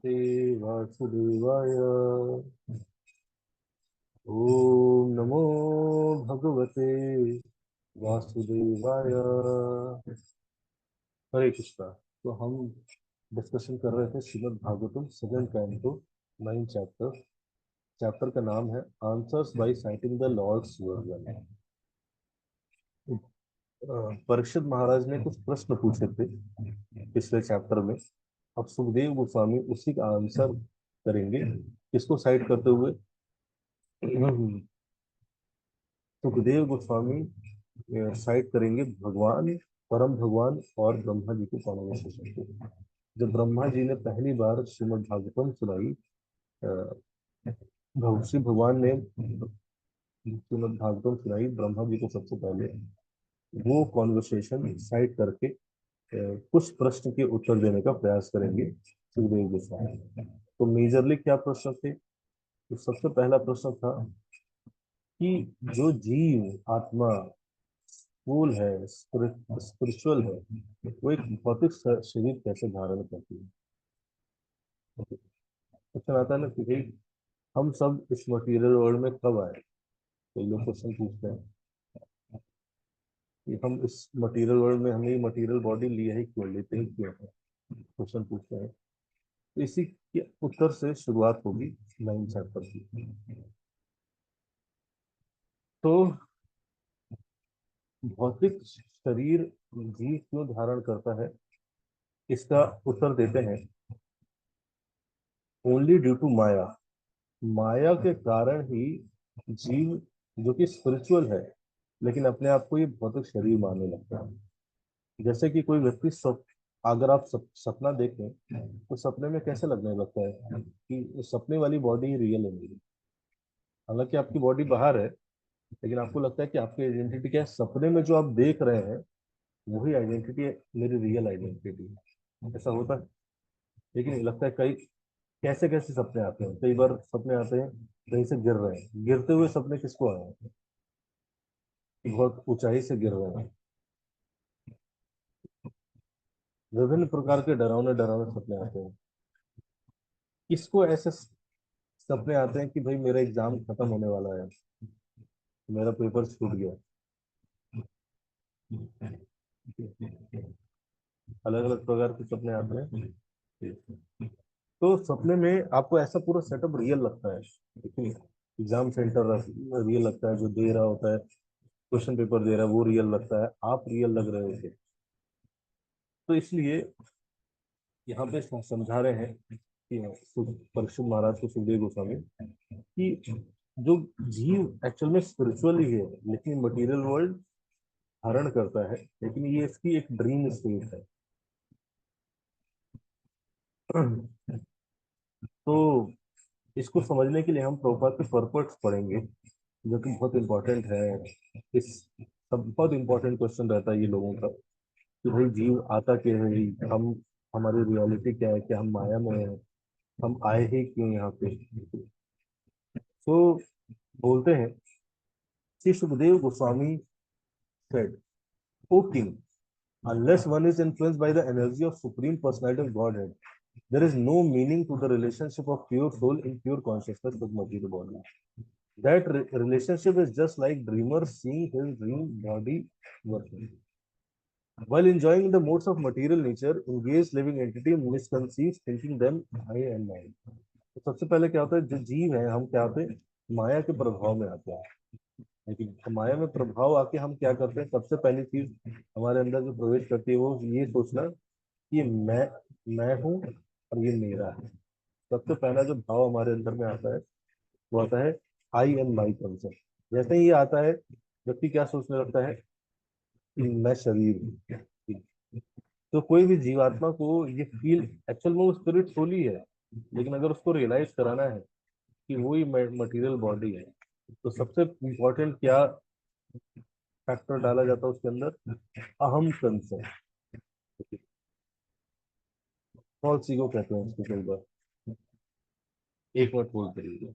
भगवते वासुदेवाय। ओम नमो भगवते वासुदेवाय। हरे कृष्णा। तो हम डिस्कशन कर रहे थे Srimad Bhagavatam second canto 9 chapter. Chapter का नाम है answers by citing the Lord's version. Parikshit Maharaj ने कुछ प्रश्न पूछे थे पिछले चैप्टर में। अब सुखदेव गोस्वामी उसी का आंसर करेंगे, इसको साइड करते हुए। सुखदेव गोस्वामी साइड करेंगे भगवान, परम भगवान और ब्रह्मा जी के कॉन्वर्सेशन को। जब ब्रह्मा जी ने पहली बार श्रीमद् भागवतम सुनाई, श्री भगवान ने श्रीमद् भागवतम सुनाई ब्रह्मा जी को सबसे पहले। वो कॉन्वर्सेशन साइड करके कुछ प्रश्न के उत्तर देने का प्रयास करेंगे सुखदेव गोस्वामी। तो मेजरली क्या प्रश्न थे? तो सबसे पहला प्रश्न था कि जो जीव आत्मा स्थूल है, स्पिरिचुअल है, वो एक भौतिक शरीर कैसे धारण करती है। क्वेश्चन आता है ना कि भाई हम सब इस मटेरियल वर्ल्ड में कब आए। तो लोग क्वेश्चन पूछते हैं कि हम इस मटेरियल वर्ल्ड में, हमने ये मटेरियल बॉडी लिया है क्यों, लेते ही क्यों है, क्वेश्चन पूछते हैं। तो इसी के उत्तर से शुरुआत होगी 9 चैप्टर की। तो भौतिक शरीर जीव क्यों धारण करता है, इसका उत्तर देते हैं ओनली ड्यू टू माया। माया के कारण ही जीव, जो कि स्पिरिचुअल है लेकिन अपने आप को ये भौतिक शरीर मानने लगता है। जैसे कि कोई व्यक्ति अगर आप सपना देखें तो सपने में कैसे लगने लगता है कि उस सपने वाली बॉडी रियल है मेरी। हालांकि आपकी बॉडी बाहर है, लेकिन आपको लगता है कि आपकी आइडेंटिटी क्या है, सपने में जो आप देख रहे हैं वही आइडेंटिटी है, मेरी रियल आइडेंटिटी है। ऐसा होता है। लेकिन लगता है कई कैसे कैसे सपने आते हैं। कई बार सपने आते हैं कहीं से गिर रहे हैं, गिरते हुए सपने किसको आए हैं कि बहुत ऊंचाई से गिर रहे हैं। विभिन्न प्रकार के डरावने डरावने सपने आते हैं। किसको ऐसे सपने आते हैं कि भाई मेरा एग्जाम खत्म होने वाला है, मेरा पेपर छूट गया। अलग अलग प्रकार के सपने आते हैं। तो सपने में आपको ऐसा पूरा सेटअप रियल लगता है, लेकिन एग्जाम सेंटर रियल लगता है, जो दे रहा होता है, क्वेश्चन पेपर दे रहा है वो रियल लगता है, आप रियल लग रहे होते। तो इसलिए यहाँ पे समझा रहे हैं कि परीक्षित महाराज को सुखदेव गोस्वामी कि जो जीव एक्चुअल में स्पिरिचुअल ही है लेकिन मटेरियल वर्ल्ड धारण करता है, लेकिन ये इसकी एक ड्रीम स्टेट है। तो इसको समझने के लिए हम प्रभुपाद के पर्पट्स पढ़ेंगे, जो कि बहुत इंपॉर्टेंट है। इस सब बहुत इंपॉर्टेंट क्वेश्चन रहता है ये लोगों का कि भाई जीव आता क्यों है, हम हमारी रियलिटी क्या है, क्या हम माया में है, हम आए ही क्यों यहाँ पे। तो बोलते हैं Shri Sukhdev Goswami said, O king, unless one is influenced by the energy of supreme personality of Godhead, there is no meaning to the relationship of pure soul in pure consciousness with material body. That relationship is just like dreamer seeing his dream body working. While enjoying the modes of material nature, engaged living entity misconceives thinking them I and mine. तो सबसे पहले क्या होता है, जो जीव है हम क्या होते हैं, माया के प्रभाव में आते हैं। लेकिन माया में प्रभाव आके हम क्या करते हैं, सबसे पहली चीज हमारे अंदर जो प्रवेश करती है वो ये सोचना कि मैं हूँ और ये मेरा है। सबसे पहला जो भाव हमारे अंदर में आता है वो आता है आई एंड माई कंसेप्ट। जैसे ही ये आता है व्यक्ति क्या सोचने लगता है कि मैं शरीर हूँ। तो कोई भी जीवात्मा को ये फील, एक्चुअल में वो स्पिरिट सोल ही है, लेकिन अगर उसको रियलाइज कराना है कि वो ही मटेरियल बॉडी है, तो सबसे इम्पोर्टेंट क्या फैक्टर डाला जाता है उसके अंदर, अहम कंसेप्ट। फॉल्स ईगो कहते हैं उसको कई बार। एक मिनट होल्ड करिए।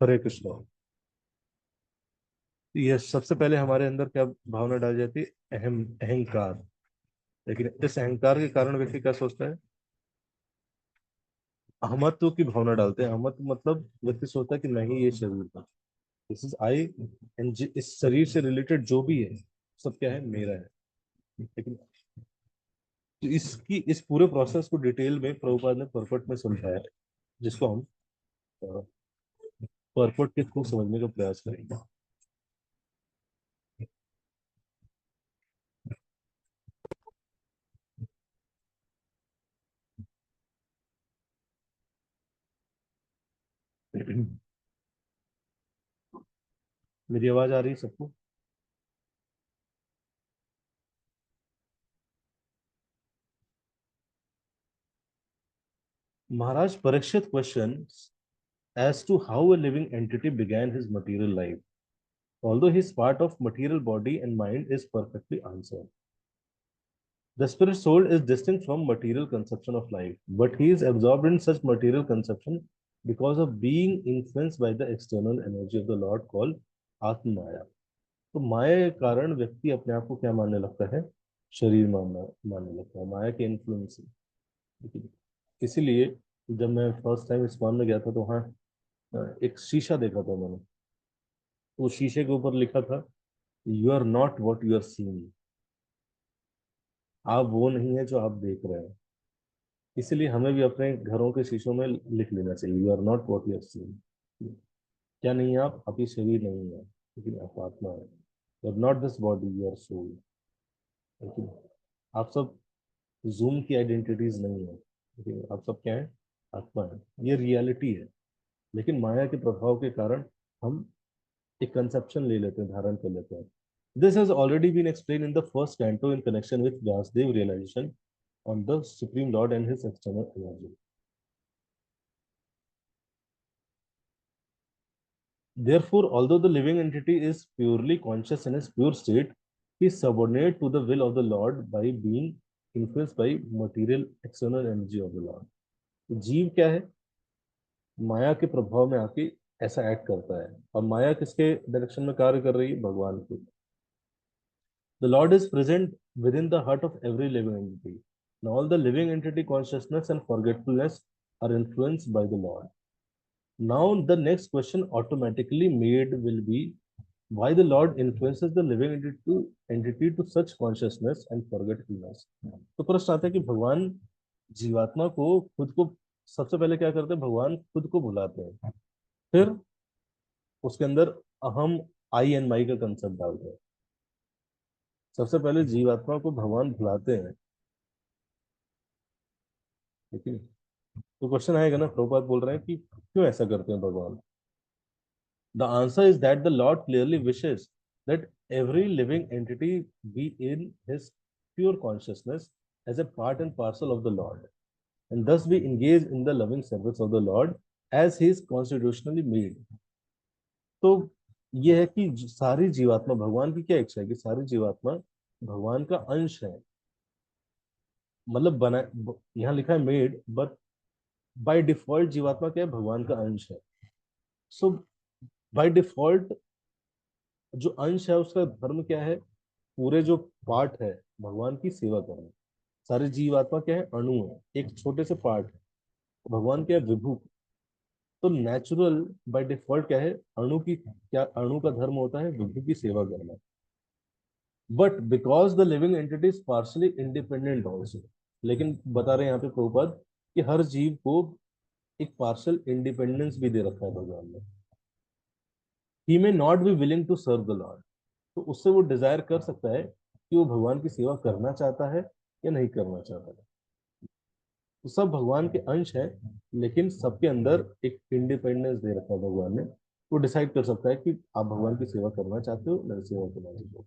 हरे कृष्णा। ये सबसे पहले हमारे अंदर क्या भावना डाली जाती है? अहंकार। लेकिन इस अहंकार के कारण व्यक्ति क्या सोचता है? अहमत्व की भावना डालते हैं। अहमत्व मतलब व्यक्ति सोचता है कि नहीं, ये शरीर का, दिस इज आई, एंड इस शरीर से रिलेटेड जो भी है सब क्या है? मेरा है। लेकिन तो इसकी इस पूरे प्रोसेस को डिटेल में प्रभुपाद ने परपट में समझाया है, जिसको हम परपट के थ्रू समझने का प्रयास करेंगे। मेरी आवाज आ रही है सबको? Maharaj Parikshit question as to how a living entity began his material life, although his part of material body and mind is perfectly answered. The spirit soul is distinct from material conception of life, but he is absorbed in such material conception because of being influenced by the external energy of the Lord called Atma Maya. तो माया के कारण व्यक्ति अपने आप को क्या मानने लगता है? शरीर मानने लगता है, माया के इन्फ्लुएंस से। ठीक है? इसीलिए जब मैं फर्स्ट टाइम इस्कॉन में गया था तो वहाँ एक शीशा देखा था मैंने। तो उस शीशे के ऊपर लिखा था, you are not what you are seeing. आप वो नहीं है जो आप देख रहे हैं। इसलिए हमें भी अपने घरों के शीशों में लिख लेना चाहिए, you are not what you are seeing. क्या नहीं है आप ही शरीर नहीं है, लेकिन आप आत्मा है। You are not this body, you are soul. लेकिन आप सब जूम की आइडेंटिटीज नहीं है, लेकिन आप सब क्या है? आत्मा है। ये रियलिटी है। लेकिन माया के प्रभाव के कारण हम एक कंसेप्शन ले लेते हैं, धारण कर लेते हैं। This has already been explained in the first canto in connection with Vyasadeva realization on the Supreme Lord and his external energy. Therefore, although the living entity is purely conscious in its pure state, he is subordinate to the will of the Lord by being influenced by material external energy of the Lord. जीव क्या है? माया के प्रभाव में आके ऐसा act करता है। और माया किसके डायरेक्शन में कार्य कर रही है? भगवान की। The Lord is present within the heart of every living entity. And all the living entity consciousness and forgetfulness are influenced by the Lord. Now, the next question automatically made will be why the Lord influences the living entity to such consciousness and forgetfulness. तो प्रश्न आता है कि भगवान जीवात्मा को खुद को सबसे पहले क्या करते हैं? भगवान खुद को भुलाते हैं, फिर उसके अंदर अहम, आई एंड माई का कंसेप्ट डालते हैं। सबसे पहले जीवात्मा को भगवान भुलाते हैं। ठीक है? तो क्वेश्चन आएगा ना, प्रभुपाद बोल रहे हैं कि क्यों ऐसा करते हैं भगवान? The answer is that the lord clearly wishes that every living entity be in his pure consciousness as a part and parcel of the lord and thus be engaged in the loving service of the Lord as he is constitutionally made. तो ये है कि सारी जीवात्मा, भगवान की क्या इच्छा है कि सारी जीवात्मा भगवान का अंश है। मतलब बना, यहाँ लिखा है मेड, बट बाय डिफॉल्ट जीवात्मा क्या है? भगवान का अंश है। सो बाय डिफॉल्ट जो अंश है उसका धर्म क्या है? पूरे जो पार्ट है भगवान की सेवा करना। सारे जीवात्मा क्या है? अणु है, एक छोटे से पार्ट है। भगवान क्या है? विभू। तो नेचुरल बाय डिफॉल्ट क्या है? अणु की क्या, अणु का धर्म होता है विभू की सेवा करना। But because the living entity is partially independent also. लेकिन बता रहे हैं यहाँ पे प्रभुपाद कि हर जीव को एक पार्शल इंडिपेंडेंस भी दे रखा है भगवान ने। He may not be willing to serve the Lord. तो उससे वो डिजायर कर सकता है कि वो भगवान की सेवा करना चाहता है या नहीं करना चाहता है। तो सब भगवान के अंश है, लेकिन सबके अंदर एक इंडिपेंडेंस दे रखा है भगवान ने। वो डिसाइड कर सकता है कि आप भगवान की सेवा करना चाहते हो, नहीं सेवा करना चाहते हो।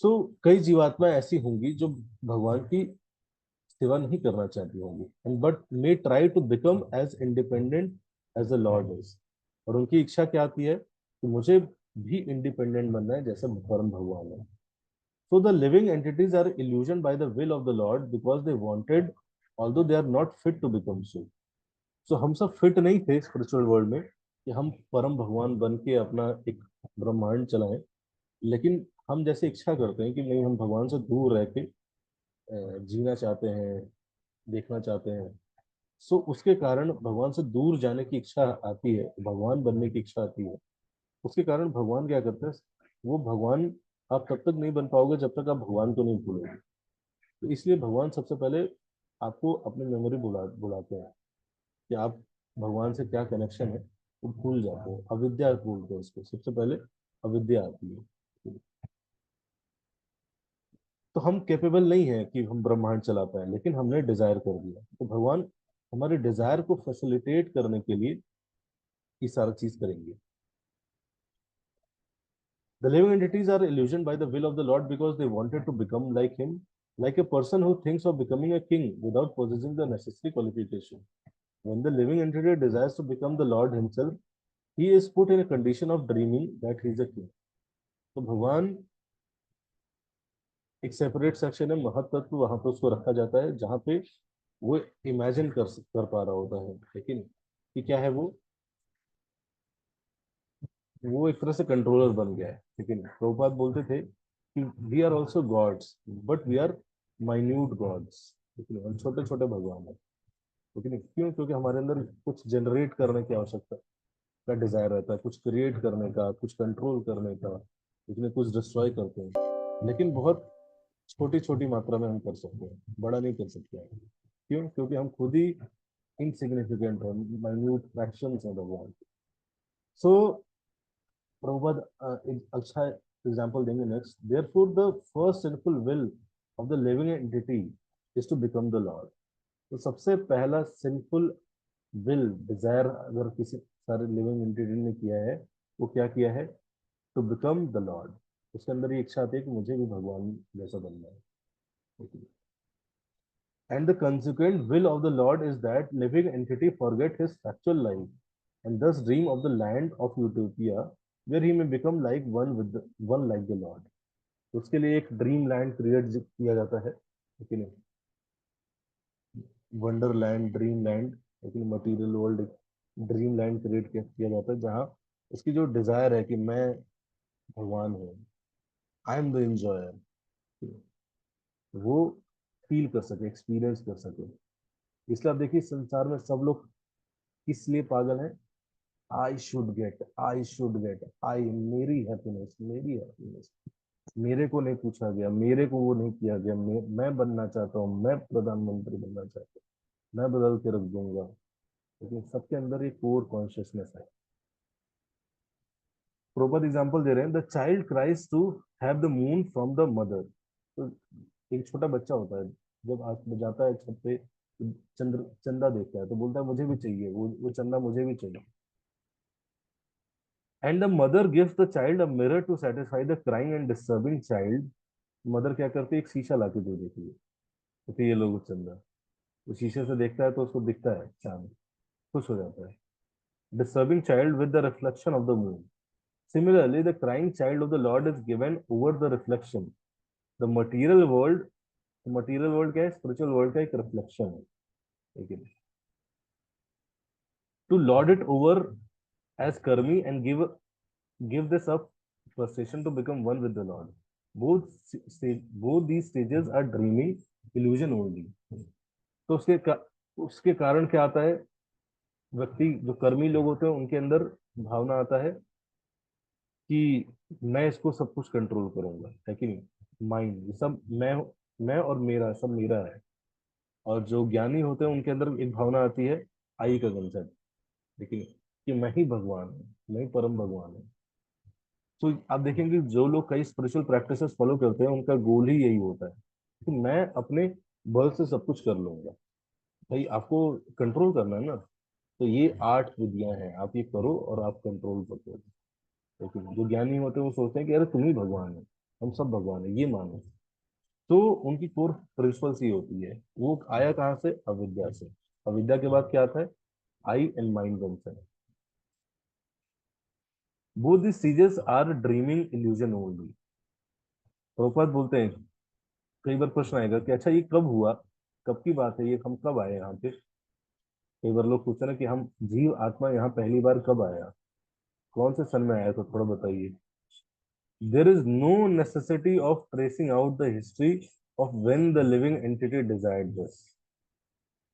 सो कई जीवात्मा ऐसी होंगी जो भगवान की सेवा नहीं करना चाहती होंगी, and but may try to become as independent as the lord is. और उनकी इच्छा क्या आती है कि मुझे भी इंडिपेंडेंट बनना है जैसा परम भगवान है। So the living entities are illusioned by the will of the Lord because they wanted, although they are not fit to become so. So हम सब फिट नहीं थे स्पिरिचुअल वर्ल्ड में, कि हम परम भगवान बन के अपना एक ब्रह्मांड चलाएं, लेकिन हम जैसे इच्छा करते हैं कि नहीं, हम भगवान से दूर रह के जीना चाहते हैं, देखना चाहते हैं। सो उसके कारण भगवान से दूर जाने की इच्छा आती है, भगवान बनने की इच्छा आती है। उसके कारण भगवान क्या करते हैं, वो भगवान आप तब तक नहीं बन पाओगे जब तक आप भगवान को नहीं भूलोगे। तो इसलिए भगवान सबसे पहले आपको अपनी मेमोरी बुलाते हैं कि आप भगवान से क्या कनेक्शन है, वो भूल जाते हैं। अविद्या बोलते हैं उसको, सबसे पहले अविद्या आती है। तो हम कैपेबल नहीं है कि हम ब्रह्मांड चला पाए, लेकिन हमने डिजायर कर दिया, तो भगवान हमारे डिजायर को फैसिलिटेट करने के लिए ये सारा चीज करेंगे। The living entities are illusioned by the will of the Lord because they wanted to become like Him, like a person who thinks of becoming a king without possessing the necessary qualification. When the living entity desires to become the Lord Himself, he is put in a condition of dreaming that he is a king. तो भगवान एक separate section है, महत्त्व वहां पे उसको रखा जाता है जहाँ पे वो इमेजिन कर पा रहा होता है, लेकिन कि क्या है वो एक तरह से कंट्रोलर बन गया है। लेकिन प्रभुपाद बोलते थे कि we are also gods, but we are minute gods, लेकिन हम छोटे छोटे भगवान हैं। लेकिन क्यों? क्योंकि हमारे अंदर कुछ जनरेट करने की आवश्यकता का डिजायर रहता है, कुछ क्रिएट करने का, कुछ कंट्रोल करने का, लेकिन कुछ डिस्ट्रॉय करते हैं, लेकिन बहुत छोटी छोटी मात्रा में हम कर सकते हैं, बड़ा नहीं कर सकते हैं। क्यों? क्योंकि हम खुद ही इनसिग्निफिकेंट है, माइन्यूट फ्रैक्शंस है भगवान। सो प्रभुपद एक अच्छा एग्जाम्पल देंगे next. Therefore the first sinful will of the living entity is to become the Lord. तो सबसे पहला सिंफुल विल, डिजायर अगर किसी सारे लिविंग एंटिटी ने किया है, वो क्या किया है? To become the lord. उसके अंदर ये इच्छा आती है कि मुझे भी भगवान जैसा बनना है। And the consequent will of the Lord is that living entity forget his factual life and thus dream of the land of utopia where he may become like one like the Lord. तो उसके लिए एक dream land create किया जाता है, लेकिन Wonderland, dream land, लेकिन material world dream land create किया जाता है जहाँ उसकी जो डिजायर है कि मैं भगवान हूँ, आई एम द एंजॉयर, वो फील कर सके, एक्सपीरियंस कर सके। इसलिए आप देखिए संसार में सब लोग किस लिए पागल हैं? I should get, I should get, I, मेरी हैप्पीनेस, मेरी हैप्पीनेस। मेरे को नहीं पूछा गया, मेरे को वो नहीं किया गया, मैं बनना चाहता हूँ, मैं प्रधानमंत्री बनना चाहता हूँ, मैं बदल के रख दूंगा। लेकिन सबके अंदर एक कोर कॉन्शियसनेस है। प्रॉपर एग्जांपल दे रहे हैं, the child cries to have the moon from the mother. तो एक छोटा बच्चा होता है, जब आज जाता है छत पे, चंद्र चंदा देखता है तो बोलता है मुझे भी चाहिए, वो चंदा मुझे भी चाहिए। And the mother gives the child a mirror to satisfy the crying and disturbing child. Mother क्या करती है? एक शीशा लाके दे देती है, कहती है ये लोग चंदा। तो शीशे से देखता है तो उसको दिखता है चांद, खुश हो जाता है। Disturbing child with the reflection of the moon. Similarly the crying child of the lord is given over the reflection. The material world, material world क्या है? स्पिरिचुअल वर्ल्ड का एक रिफ्लेक्शन है, ठीक है। To lord it over as karmi and give this up frustration to become one with the Lord. Both these stages are dreaming illusion only. तो उसके कारण क्या आता है? व्यक्ति जो कर्मी लोग होते हैं उनके अंदर भावना आता है कि मैं इसको सब कुछ कंट्रोल करूंगा, है कि नहीं? माइंड, ये सब मैं और मेरा, सब मेरा है। और जो ज्ञानी होते हैं उनके अंदर एक भावना आती है, आई का कंसेप्ट, लेकिन कि मैं ही भगवान हूँ, मैं ही परम भगवान हूँ। तो आप देखेंगे जो लोग कई स्पिरिचुअल प्रैक्टिसेस फॉलो करते हैं उनका गोल ही यही होता है कि मैं अपने बल से सब कुछ कर लूंगा। भाई आपको कंट्रोल करना है ना, तो ये 8 विधियां हैं, आप ये करो और आप कंट्रोल करो। लेकिन जो ज्ञानी होते हैं वो सोचते हैं कि अरे तुम ही भगवान है, हम सब भगवान है, ये मानो। तो उनकी कोर प्रिंसिपल्स ही होती है। वो आया कहाँ से? अविद्या से। अविद्या के बाद क्या आता है? I and mind concept. Both this stages are dreaming illusion only. Prabhupada बोलते हैं, कई बार प्रश्न आएगा कि अच्छा ये कब हुआ, कब की बात है, ये हम कब आए यहाँ पे? कई बार लोग पूछते हैं ना कि हम जीव आत्मा यहाँ पहली बार कब आया, कौन से सन में आया, तो थोड़ा बताइए। There is no necessity of tracing out the history of when the living entity desired this.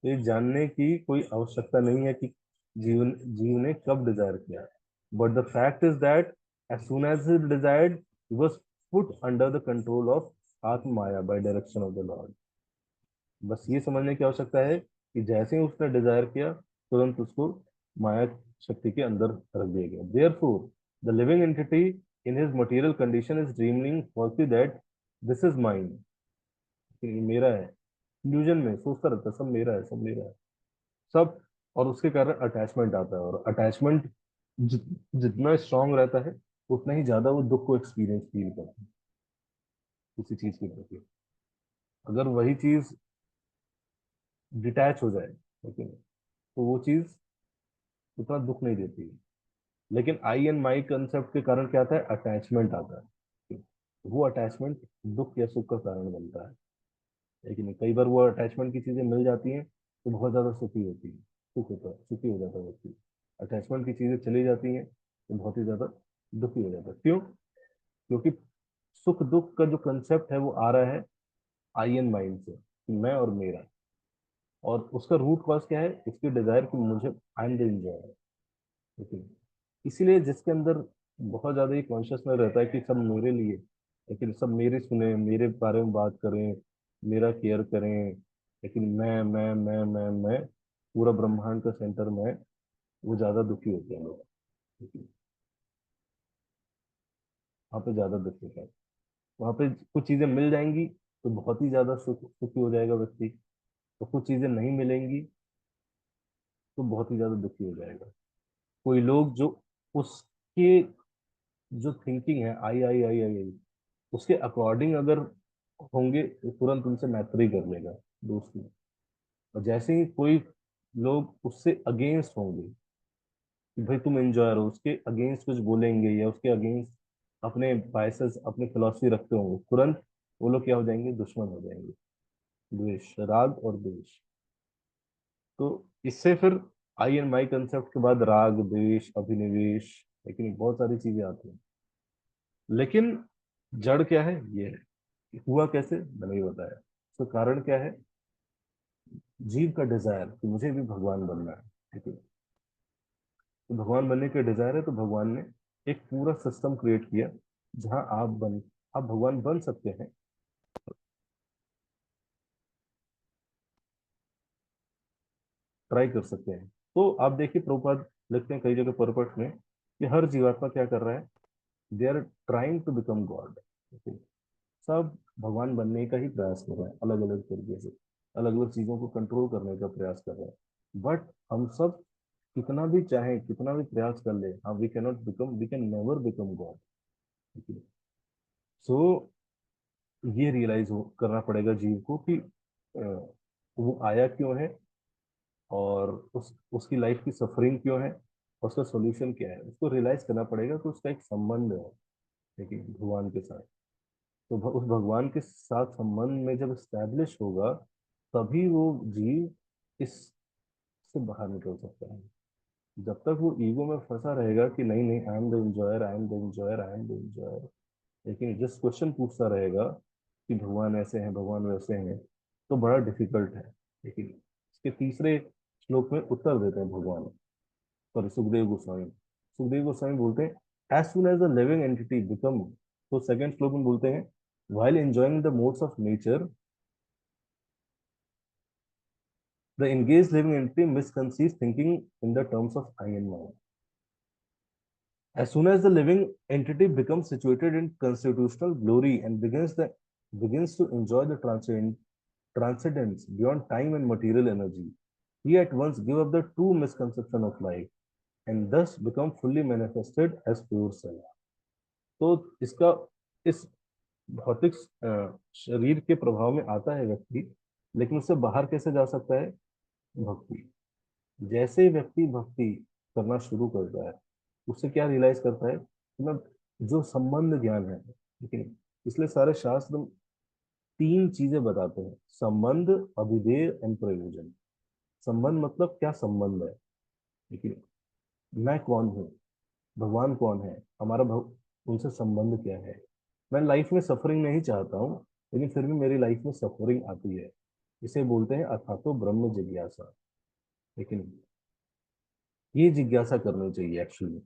ये जानने की कोई आवश्यकता नहीं है कि जीवन जीव ने कब डिजायर किया, but the fact is that as soon as he desired he was put under the control of आत्म माया by direction of the Lord. बस ये समझने की आवश्यकता है कि जैसे ही उसने डिजायर किया तुरंत उसको माया शक्ति के अंदर रख दिया गया। Therefore the living entity in his material condition is dreaming falsely that this is mine, मेरा है, इल्यूजन में सोचता रहता है सब मेरा है, सब मेरा है, सब। और उसके कारण अटैचमेंट आता है, और अटैचमेंट जितना स्ट्रांग रहता है उतना ही ज्यादा वो दुख को एक्सपीरियंस फील करता है किसी चीज के प्रति। अगर वही चीज डिटैच हो जाए, लेकिन तो वो चीज उतना दुख नहीं देती है। लेकिन आई एंड माई कंसेप्ट के कारण क्या आता है, अटैचमेंट आता है। वो अटैचमेंट दुख या सुख का कारण बनता है। लेकिन कई बार वो अटैचमेंट की चीजें मिल जाती हैं तो बहुत ज्यादा सुखी होती है, सुख होता है, सुखी हो जाता है व्यक्ति। अटैचमेंट की चीजें चली जाती हैं तो बहुत ही ज्यादा दुखी हो जाता है। क्यों? क्योंकि सुख दुख का जो कंसेप्ट है वो आ रहा है आई एंड माइंड से, कि मैं और मेरा। और उसका रूट कॉज क्या है, इसकी डिजायर कि मुझे आई एम द एंजॉयर। लेकिन इसीलिए जिसके अंदर बहुत ज्यादा ये कॉन्शियसनेस रहता है कि सब मेरे लिए, लेकिन सब मेरे सुने, मेरे बारे में बात करें, मेरा केयर करें, लेकिन मैं पूरा ब्रह्मांड का सेंटर में, वो ज्यादा दुखी होते हैं लोग। लेकिन वहाँ पे ज्यादा दुख होता है। वहाँ पे कुछ चीजें मिल जाएंगी तो बहुत ही ज्यादा सुखी हो जाएगा व्यक्ति, तो कुछ चीजें नहीं मिलेंगी तो बहुत ही ज्यादा दुखी हो जाएगा। कोई लोग जो उसके जो थिंकिंग है आई उसके अकॉर्डिंग अगर होंगे तो तुरंत उनसे मैत्री कर लेगा, दोस्ती। और जैसे ही कोई लोग उससे अगेंस्ट होंगे कि भाई तुम एंजॉय हो, उसके अगेंस्ट कुछ बोलेंगे या उसके अगेंस्ट अपने बायसेस, अपने फिलॉसफी रखते होंगे, तुरंत वो लोग क्या हो जाएंगे, दुश्मन हो जाएंगे। द्वेष, राग और द्वेष। तो इससे फिर आई एंड माई कंसेप्ट के बाद राग द्वेष अभिनिवेश, लेकिन बहुत सारी चीजें आती हैं। लेकिन जड़ क्या है, ये है। हुआ कैसे, मैंने ये बताया। तो कारण क्या है, जीव का डिजायर कि मुझे भी भगवान बनना है। ठीक है, तो भगवान बनने के डिजायर है, तो भगवान ने एक पूरा सिस्टम क्रिएट किया जहां आप भगवान बन सकते हैं, ट्राई कर सकते हैं। तो आप देखिए प्रभुपाद लिखते हैं कई जगह परपट में कि हर जीवात्मा क्या कर रहा है, they are trying to become god. सब भगवान बनने का ही प्रयास कर रहे हैं, अलग अलग तरीके से अलग अलग चीजों को कंट्रोल करने का प्रयास कर रहे हैं। बट हम सब कितना भी चाहे, कितना भी प्रयास कर ले, हाँ we can not become, we can never become God. So ये रियलाइज करना पड़ेगा जीव को कि वो आया क्यों है, और उसकी लाइफ की सफरिंग क्यों है, और उसका सोल्यूशन क्या है, उसको रियलाइज करना पड़ेगा कि उसका एक संबंध है, लेकिन भगवान के साथ। तो उस भगवान के साथ संबंध में जब स्टैब्लिश होगा, तभी वो जीव इससे बाहर निकल सकता है। जब तक वो ईगो में फंसा रहेगा कि नहीं नहीं I am the enjoyer, I am the enjoyer, I am the enjoyer, लेकिन जिस क्वेश्चन पूछता रहेगा कि भगवान ऐसे हैं, भगवान वैसे हैं, तो बड़ा डिफिकल्ट है। लेकिन इसके तीसरे श्लोक में उत्तर देते हैं भगवान, सॉरी सुखदेव गोस्वामी बोलते हैं as soon as the living entity become, तो सेकंड श्लोक में बोलते हैं while enjoying the modes of nature, the engaged living entity misconceives thinking in the terms of I and mind. As soon as the living entity becomes situated in constitutional glory and begins to enjoy the transcendence beyond time and material energy, he at once give up the true misconception of life and thus become fully manifested as pure self. तो इसका इस भौतिक शरीर के प्रभाव में आता है व्यक्ति, लेकिन उससे बाहर कैसे जा सकता है, भक्ति। जैसे ही व्यक्ति भक्ति करना शुरू करता है, उससे क्या रियलाइज करता है, मतलब जो संबंध ज्ञान है, ठीक है, इसलिए सारे शास्त्र तीन चीजें बताते हैं, संबंध, अभिधेय एंड प्रयोजन। संबंध मतलब क्या संबंध है, ठीक है। मैं कौन हूँ, भगवान कौन है, हमारा उनसे संबंध क्या है। मैं लाइफ में सफरिंग नहीं चाहता हूँ, लेकिन फिर भी मेरी लाइफ में सफरिंग आती है। इसे बोलते हैं अथातो ब्रह्म जिज्ञासा। लेकिन ये जिज्ञासा करनी चाहिए एक्चुअली।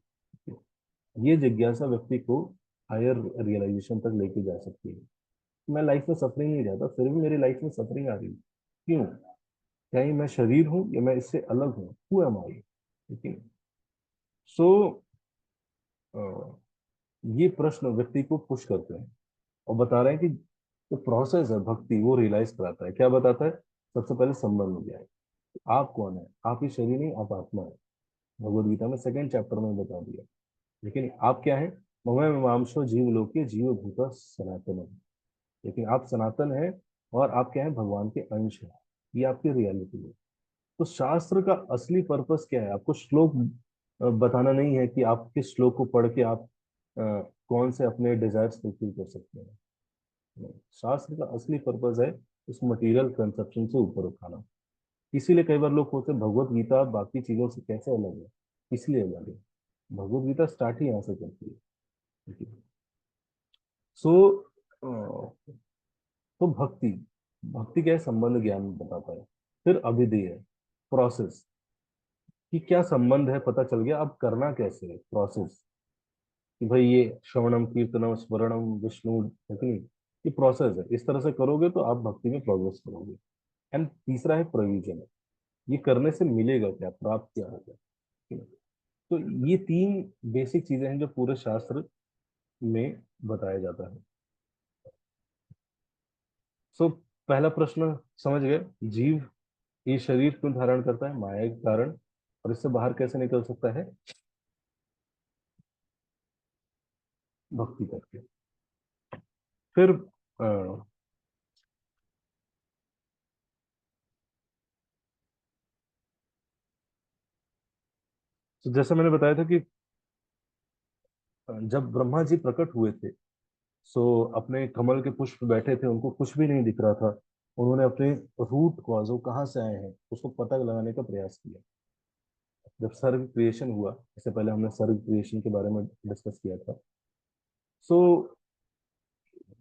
ये जिज्ञासा व्यक्ति को हायर रियलाइजेशन तक लेके जा सकती है। मैं लाइफ में सफरिंग नहीं चाहता, फिर भी मेरी लाइफ में सफरिंग आ रही है, क्यों? क्या ये मैं शरीर हूँ या मैं इससे अलग हूँ? हु एम आई? ठीक है। सो ये प्रश्न व्यक्ति को पुश करते हैं और बता रहे हैं कि जो प्रोसेस है भक्ति वो रियलाइज कराता है। क्या बताता है? सबसे पहले संबंध क्या है, आप कौन है। आप ये शरीर नहीं, आप आत्मा है। भगवद गीता में सेकंड चैप्टर में बता दिया। लेकिन आप क्या है? मम मांसो जीव लोके जीव भूत सनातन। लेकिन आप सनातन है और आप क्या है? भगवान के अंश है। ये आपकी रियलिटी है। तो शास्त्र का असली पर्पस क्या है? आपको श्लोक बताना नहीं है कि आप किस श्लोक को पढ़ के आप कौन से अपने डिजायर्स फुलफिल कर सकते हैं। नहीं। शास्त्र का असली पर्पस है इस मटेरियल कंसेप्शन से ऊपर उठाना। इसीलिए कई बार लोग सोचते हैं भगवत गीता बाकी चीजों से कैसे अलग है। इसलिए अलग है, भगवत गीता स्टार्ट ही यहाँ से करती है, ठीक है। सो तो भक्ति, भक्ति क्या है? संबंध ज्ञान बताता है। फिर अभिधेय प्रोसेस, कि क्या संबंध है पता चल गया, अब करना कैसे है, प्रोसेस। कि भाई ये श्रवणम कीर्तनम स्मरणम विष्णु है कि नहीं, ये प्रोसेस है। इस तरह से करोगे तो आप भक्ति में प्रोग्रेस करोगे। एंड तीसरा है प्रयोजन, ये करने से मिलेगा क्या, प्राप्त क्या होगा, ठीक है। तो ये तीन बेसिक चीजें हैं जो पूरे शास्त्र में बताया जाता है। सो पहला प्रश्न समझ गए, जीव ये शरीर क्यों धारण करता है? माया के कारण। और इससे बाहर कैसे निकल सकता है? भक्ति करके। फिर तो जैसा मैंने बताया था कि जब ब्रह्मा जी प्रकट हुए थे, सो अपने कमल के पुष्प बैठे थे, उनको कुछ भी नहीं दिख रहा था। उन्होंने अपने रूट कॉज, वो कहाँ से आए हैं, उसको पता लगाने का प्रयास किया। जब सर्ग क्रिएशन हुआ, इससे पहले हमने सर्ग क्रिएशन के बारे में डिस्कस किया था। सो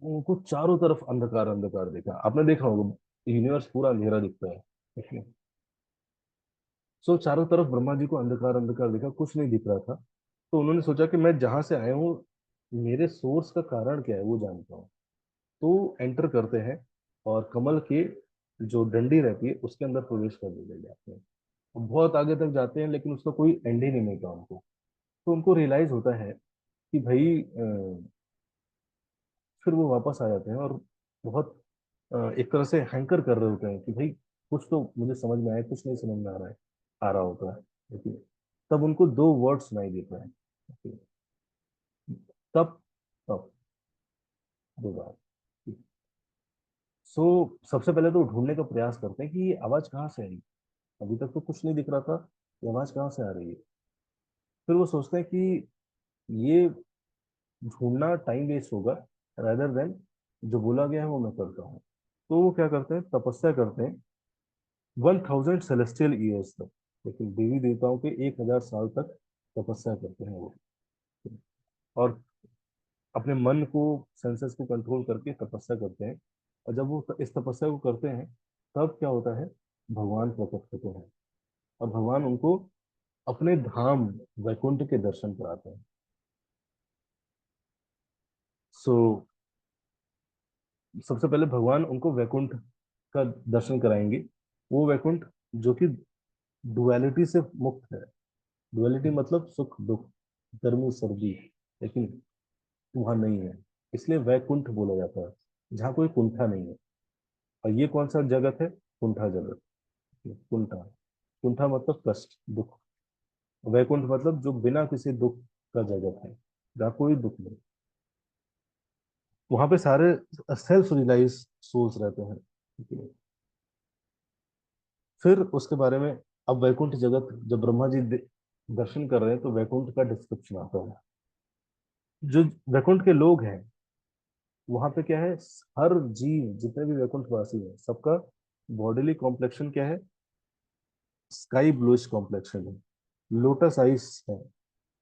उनको चारों तरफ अंधकार अंधकार देखा। आपने देखा होगा यूनिवर्स पूरा अंधेरा दिखता है। सो चारों तरफ ब्रह्मा जी को अंधकार अंधकार दिखा, कुछ नहीं दिख रहा था। तो उन्होंने सोचा कि मैं जहां से आया हूँ, मेरे सोर्स का कारण क्या है वो जानता हूँ। तो एंटर करते हैं और कमल के जो डंडी रहती है उसके अंदर प्रवेश कर देते जाते हैं। और बहुत आगे तक जाते हैं, लेकिन उसका कोई एंड ही नहीं मिलता उनको। तो उनको रियलाइज होता है कि भाई फिर वो वापस आ जाते हैं और बहुत एक तरह से हैंकर कर रहे होते हैं कि भाई कुछ तो मुझे समझ में आया, कुछ नहीं समझ में आ रहा होता है। लेकिन तब उनको दो वर्ड सुनाई देते हैं, ठीक है? तब तब दो बार। सो सबसे पहले तो ढूंढने का प्रयास करते हैं कि ये आवाज कहाँ से आई। अभी तक तो कुछ नहीं दिख रहा था, ये आवाज कहाँ से आ रही है। फिर वो सोचते हैं कि ये ढूंढना टाइम वेस्ट होगा, रादर देन जो बोला गया है वो मैं करता हूँ। तो वो क्या करते हैं, तपस्या करते हैं 1000 सेलेस्टियल ईयर्स तक। लेकिन देवी देवताओं के 1000 साल तक तपस्या करते हैं वो। और अपने मन को, सेंसेस को कंट्रोल करके तपस्या करते हैं। और जब वो इस तपस्या को करते हैं, तब क्या होता है, भगवान प्रकट होते हैं। और भगवान उनको अपने धाम वैकुंठ के दर्शन कराते हैं। सो सबसे पहले भगवान उनको वैकुंठ का दर्शन कराएंगे। वो वैकुंठ जो कि डुअलिटी से मुक्त है। डुअलिटी मतलब सुख दुख, गर्मी सर्दी, लेकिन वहां नहीं है। इसलिए वैकुंठ बोला जाता है, जहाँ कोई कुंठा नहीं है। और ये कौन सा जगत है? कुंठा जगत। कुंठा, कुंठा मतलब कष्ट दुख। वैकुंठ मतलब जो बिना किसी दुख का जगत है, जहाँ कोई दुख नहीं। वहां पे सारे सेल्फ रियलाइज सोल्स रहते हैं, ठीक है? फिर उसके बारे में, अब वैकुंठ जगत जब ब्रह्मा जी दर्शन कर रहे हैं तो वैकुंठ का डिस्क्रिप्शन आता है। जो वैकुंठ के लोग हैं, वहां पे क्या है, हर जीव जितने भी वैकुंठ वासी है, सबका बॉडीली कॉम्प्लेक्शन क्या है? स्काई ब्लूइश कॉम्प्लेक्शन है, लोटस आइस है,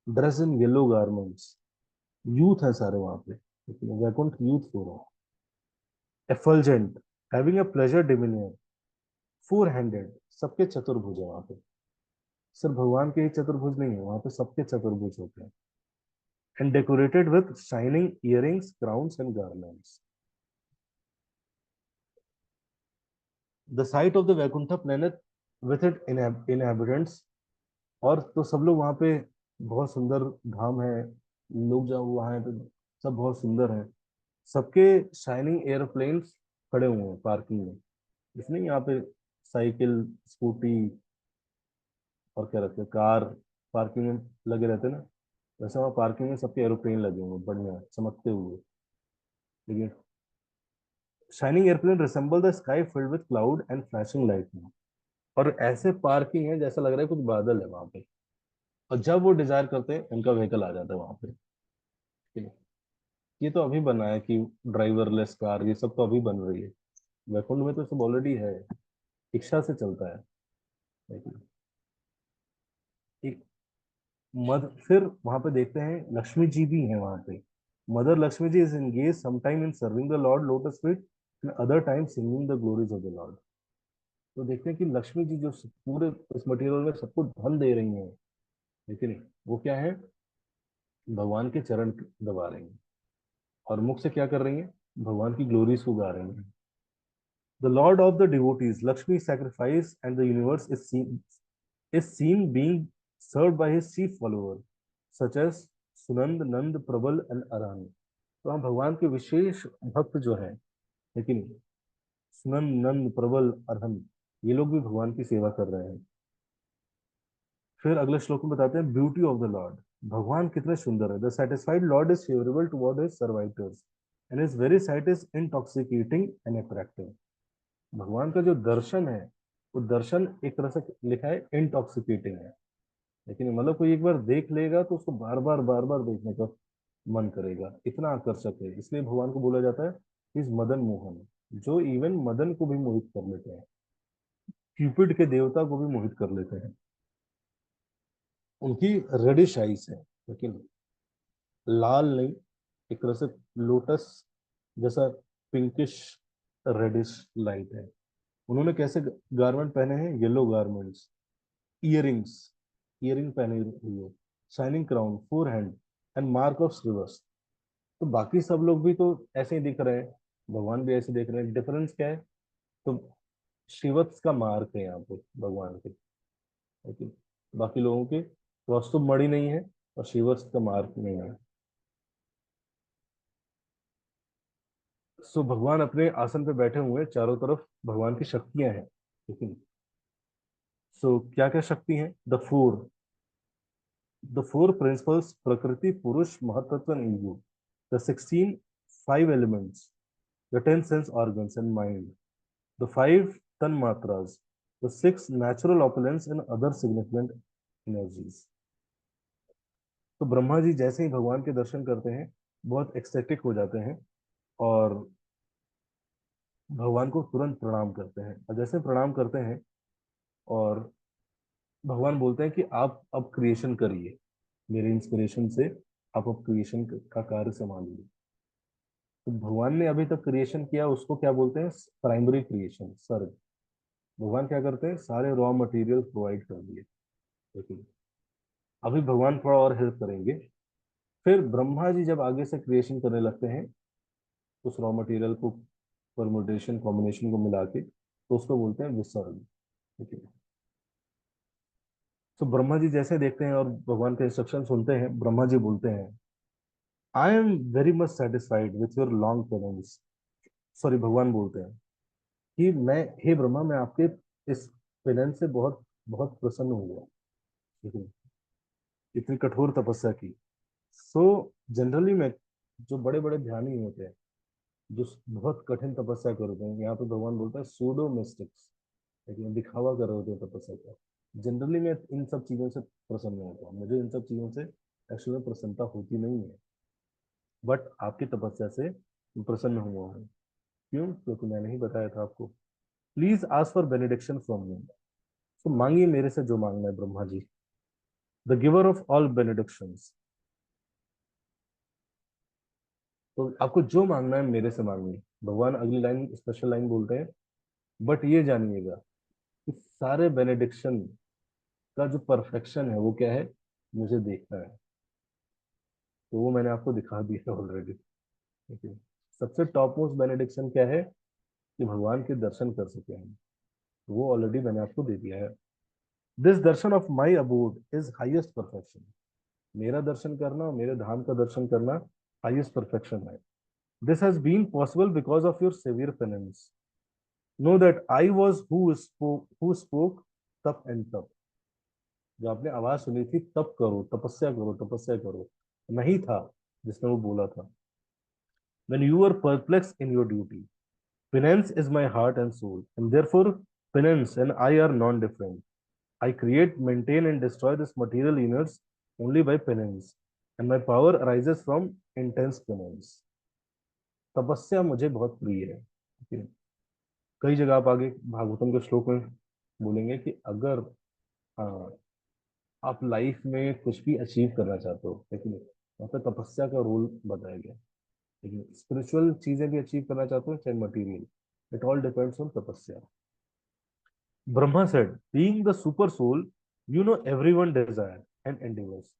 dress in yellow garments, youth है सारे वहां पे, लेकिन वैकुंठ यूथ हो रहा है। Effulgent, having a pleasure demeanour, four handed, सबके चतुर्भुज है वहां पे। सिर्फ भगवान के ही चतुर्भुज नहीं है, वहां पे सबके चतुर्भुज होते हैं। And decorated with shining earrings, crowns and garlands. The sight of the Vaikuntha planet with it inhabitants. और तो सब लोग वहाँ पे, बहुत सुंदर धाम है, लोग जब वहाँ हैं तो सब बहुत सुंदर है। सबके शाइनिंग एयरप्लेन्स खड़े हुए हैं पार्किंग में। इसलिए यहाँ पे साइकिल, स्कूटी और क्या रखते हैं, कार पार्किंग में लगे रहते हैं ना, वैसे वहाँ पार्किंग में सबके एरोप्लेन लगे हुए हैं, बढ़िया चमकते हुए। देखिए, shining airplane resemble the sky filled with cloud and flashing lightning. और ऐसे पार्किंग है जैसा लग रहा है कुछ बादल है वहां पे, और जब वो डिजायर करते हैं उनका व्हीकल आ जाता है वहां पे। ठीक है? ये तो अभी बना है कि ड्राइवरलेस कार, ये सब तो अभी बन रही है। वैकुंठ में तो सब ऑलरेडी है, रिक्शा से चलता है। लेकिन एक मद फिर वहां पे देखते हैं लक्ष्मी जी भी हैं वहां पे। Mother Lakshmi ji is engage sometime in serving the lord lotus feet, and other time singing the glories of the Lord. तो देखते हैं कि लक्ष्मी जी जो पूरे इस मटेरियल में सबको धन दे रही हैं, लेकिन वो क्या है, भगवान के चरण दबा रही हैं, और मुख से क्या कर रही हैं, भगवान की ग्लोरीज को गा रही हैं। The Lord of the devotees, Lakshmi sacrifice and the universe is seen being served by his chief followers, such as Sunand, नंद, प्रबल एंड अरान। तो हम भगवान के विशेष भक्त जो हैं, लेकिन सुनंद, नंद, प्रबल, अरहन, ये लोग भी भगवान की सेवा कर रहे हैं। फिर अगले श्लोक में बताते हैं ब्यूटी ऑफ द लॉर्ड, भगवान कितने सुंदर है। The satisfied Lord is favourable toward his servitors and his very sight is intoxicating and attractive. भगवान का जो दर्शन है, वो दर्शन एक तरह से लिखा है इंटॉक्सिकेटिंग है, लेकिन मतलब कोई एक बार देख लेगा तो उसको बार बार देखने का मन करेगा, इतना आकर्षक है। इसलिए भगवान को बोला जाता है इस मदन मोहन, जो इवन मदन को भी मोहित कर लेते हैं, क्यूपिड के देवता को भी मोहित कर लेते हैं। उनकी रेडिश आइस है, लेकिन लाल नहीं, एक तरह से लोटस जैसा पिंकिश रेडिश लाइट है। उन्होंने कैसे गारमेंट पहने हैं, येलो गारमेंट्स, इयरिंग्स, इयरिंग पहने हुई है, shining crown, four hand and mark of Shrivatsa. तो बाकी सब लोग भी तो ऐसे ही दिख रहे हैं, भगवान भी ऐसे दिख रहे हैं, डिफरेंस क्या है, तो श्रीवत्स का मार्क है यहाँ पे भगवान के, लेकिन बाकी लोगों के कौस्तुभ मणि नहीं है और श्रीवत्स का मार्क नहीं है। सो भगवान अपने आसन पे बैठे हुए हैं, चारों तरफ भगवान की शक्तियां हैं, लेकिन सो क्या क्या शक्ति हैं, द फोर प्रिंसिपल्स, प्रकृति, पुरुष, महतत्व and ego, the 16 five elements, the 10 sense organs and mind, the five तन्मात्रास, the six natural opulence and other significant energies. तो ब्रह्मा जी जैसे ही भगवान के दर्शन करते हैं, बहुत एक्सटेटिक हो जाते हैं, और भगवान को तुरंत प्रणाम करते हैं। और जैसे प्रणाम करते हैं, और भगवान बोलते हैं कि आप अब क्रिएशन करिए, मेरे इंस्पिरेशन से आप अब क्रिएशन का कार्य संभालिए। तो भगवान ने अभी तक क्रिएशन किया, उसको क्या बोलते हैं, प्राइमरी क्रिएशन, सर्ग। भगवान क्या करते हैं, सारे रॉ मटेरियल प्रोवाइड कर दिए, लेकिन अभी भगवान थोड़ा और हेल्प करेंगे। फिर ब्रह्मा जी जब आगे से क्रिएशन करने लगते हैं, उस रॉ मटेरियल को परमुटेशन कॉम्बिनेशन को मिला के, तो उसको बोलते हैं विसर्ग। ठीक है? तो ब्रह्मा जी जैसे देखते हैं और भगवान के इंस्ट्रक्शन सुनते हैं, ब्रह्मा जी बोलते हैं I am very much satisfied with your long penance. Sorry, भगवान बोलते हैं कि मैं, हे ब्रह्मा, मैं आपके इस पेनेंस से बहुत बहुत प्रसन्न हुआ, ठीक है, इतनी कठोर तपस्या की। सो जनरली मैं, जो बड़े बड़े ध्यानी होते हैं, जो बहुत कठिन तपस्या करते हैं, यहाँ पे भगवान बोलता है सूडो मिस्टिक्स, लेकिन दिखावा कर रहे होते हैं तपस्या का। जनरली मैं इन सब चीजों से प्रसन्न होता हूँ, मुझे इन सब चीजों से एक्चुअली में प्रसन्नता होती नहीं है, बट आपकी तपस्या से मैं प्रसन्न हुआ हूँ। क्यों? क्योंकि मैंने ही बताया था आपको, please ask for benediction from me. तो मांगिए मेरे से जो मांगना है Brahma ji, the giver of all बेनेडिक्शंस। तो आपको जो मांगना है मेरे से मांगिए। भगवान अगली लाइन स्पेशल लाइन बोलते हैं, बट ये जानिएगा कि सारे बेनेडिक्शन का जो परफेक्शन है वो क्या है, मुझे देखना है। तो वो मैंने आपको दिखा दिया है ऑलरेडी। ठीक है। सबसे टॉप मोस्ट बेनेडिक्शन क्या है, कि भगवान के दर्शन कर सके हम, वो ऑलरेडी मैंने आपको दे दिया है। This darshan of my abode is highest perfection. मेरा दर्शन करना और मेरे धाम का दर्शन करना हाईएस्ट परफेक्शन है। This has been possible because of your severe penance. Know that I was who spoke tapa and tapa. जो आपने आवाज सुनी थी, तप करो, तपस्या करो, तपस्या करो, नहीं था जिसने वो बोला था। when you were perplexed in your duty, penance is my heart and soul, and therefore penance and I are non-different. I create, maintain, and destroy this material universe only by penance, and my power arises from intense penance. तपस्या मुझे बहुत प्रिय है। ठीक है? कई जगह आप आगे भागवतम के श्लोक में बोलेंगे कि अगर हाँ, आप लाइफ में कुछ भी अचीव करना चाहते हो, लेकिन वहाँ पे तपस्या का रोल बताया गया। लेकिन स्पिरिचुअल चीजें भी अचीव करना चाहते हो, चाहे material, it all depends on तपस्या। Brahma said, being the super soul, you know everyone desire and endeavours.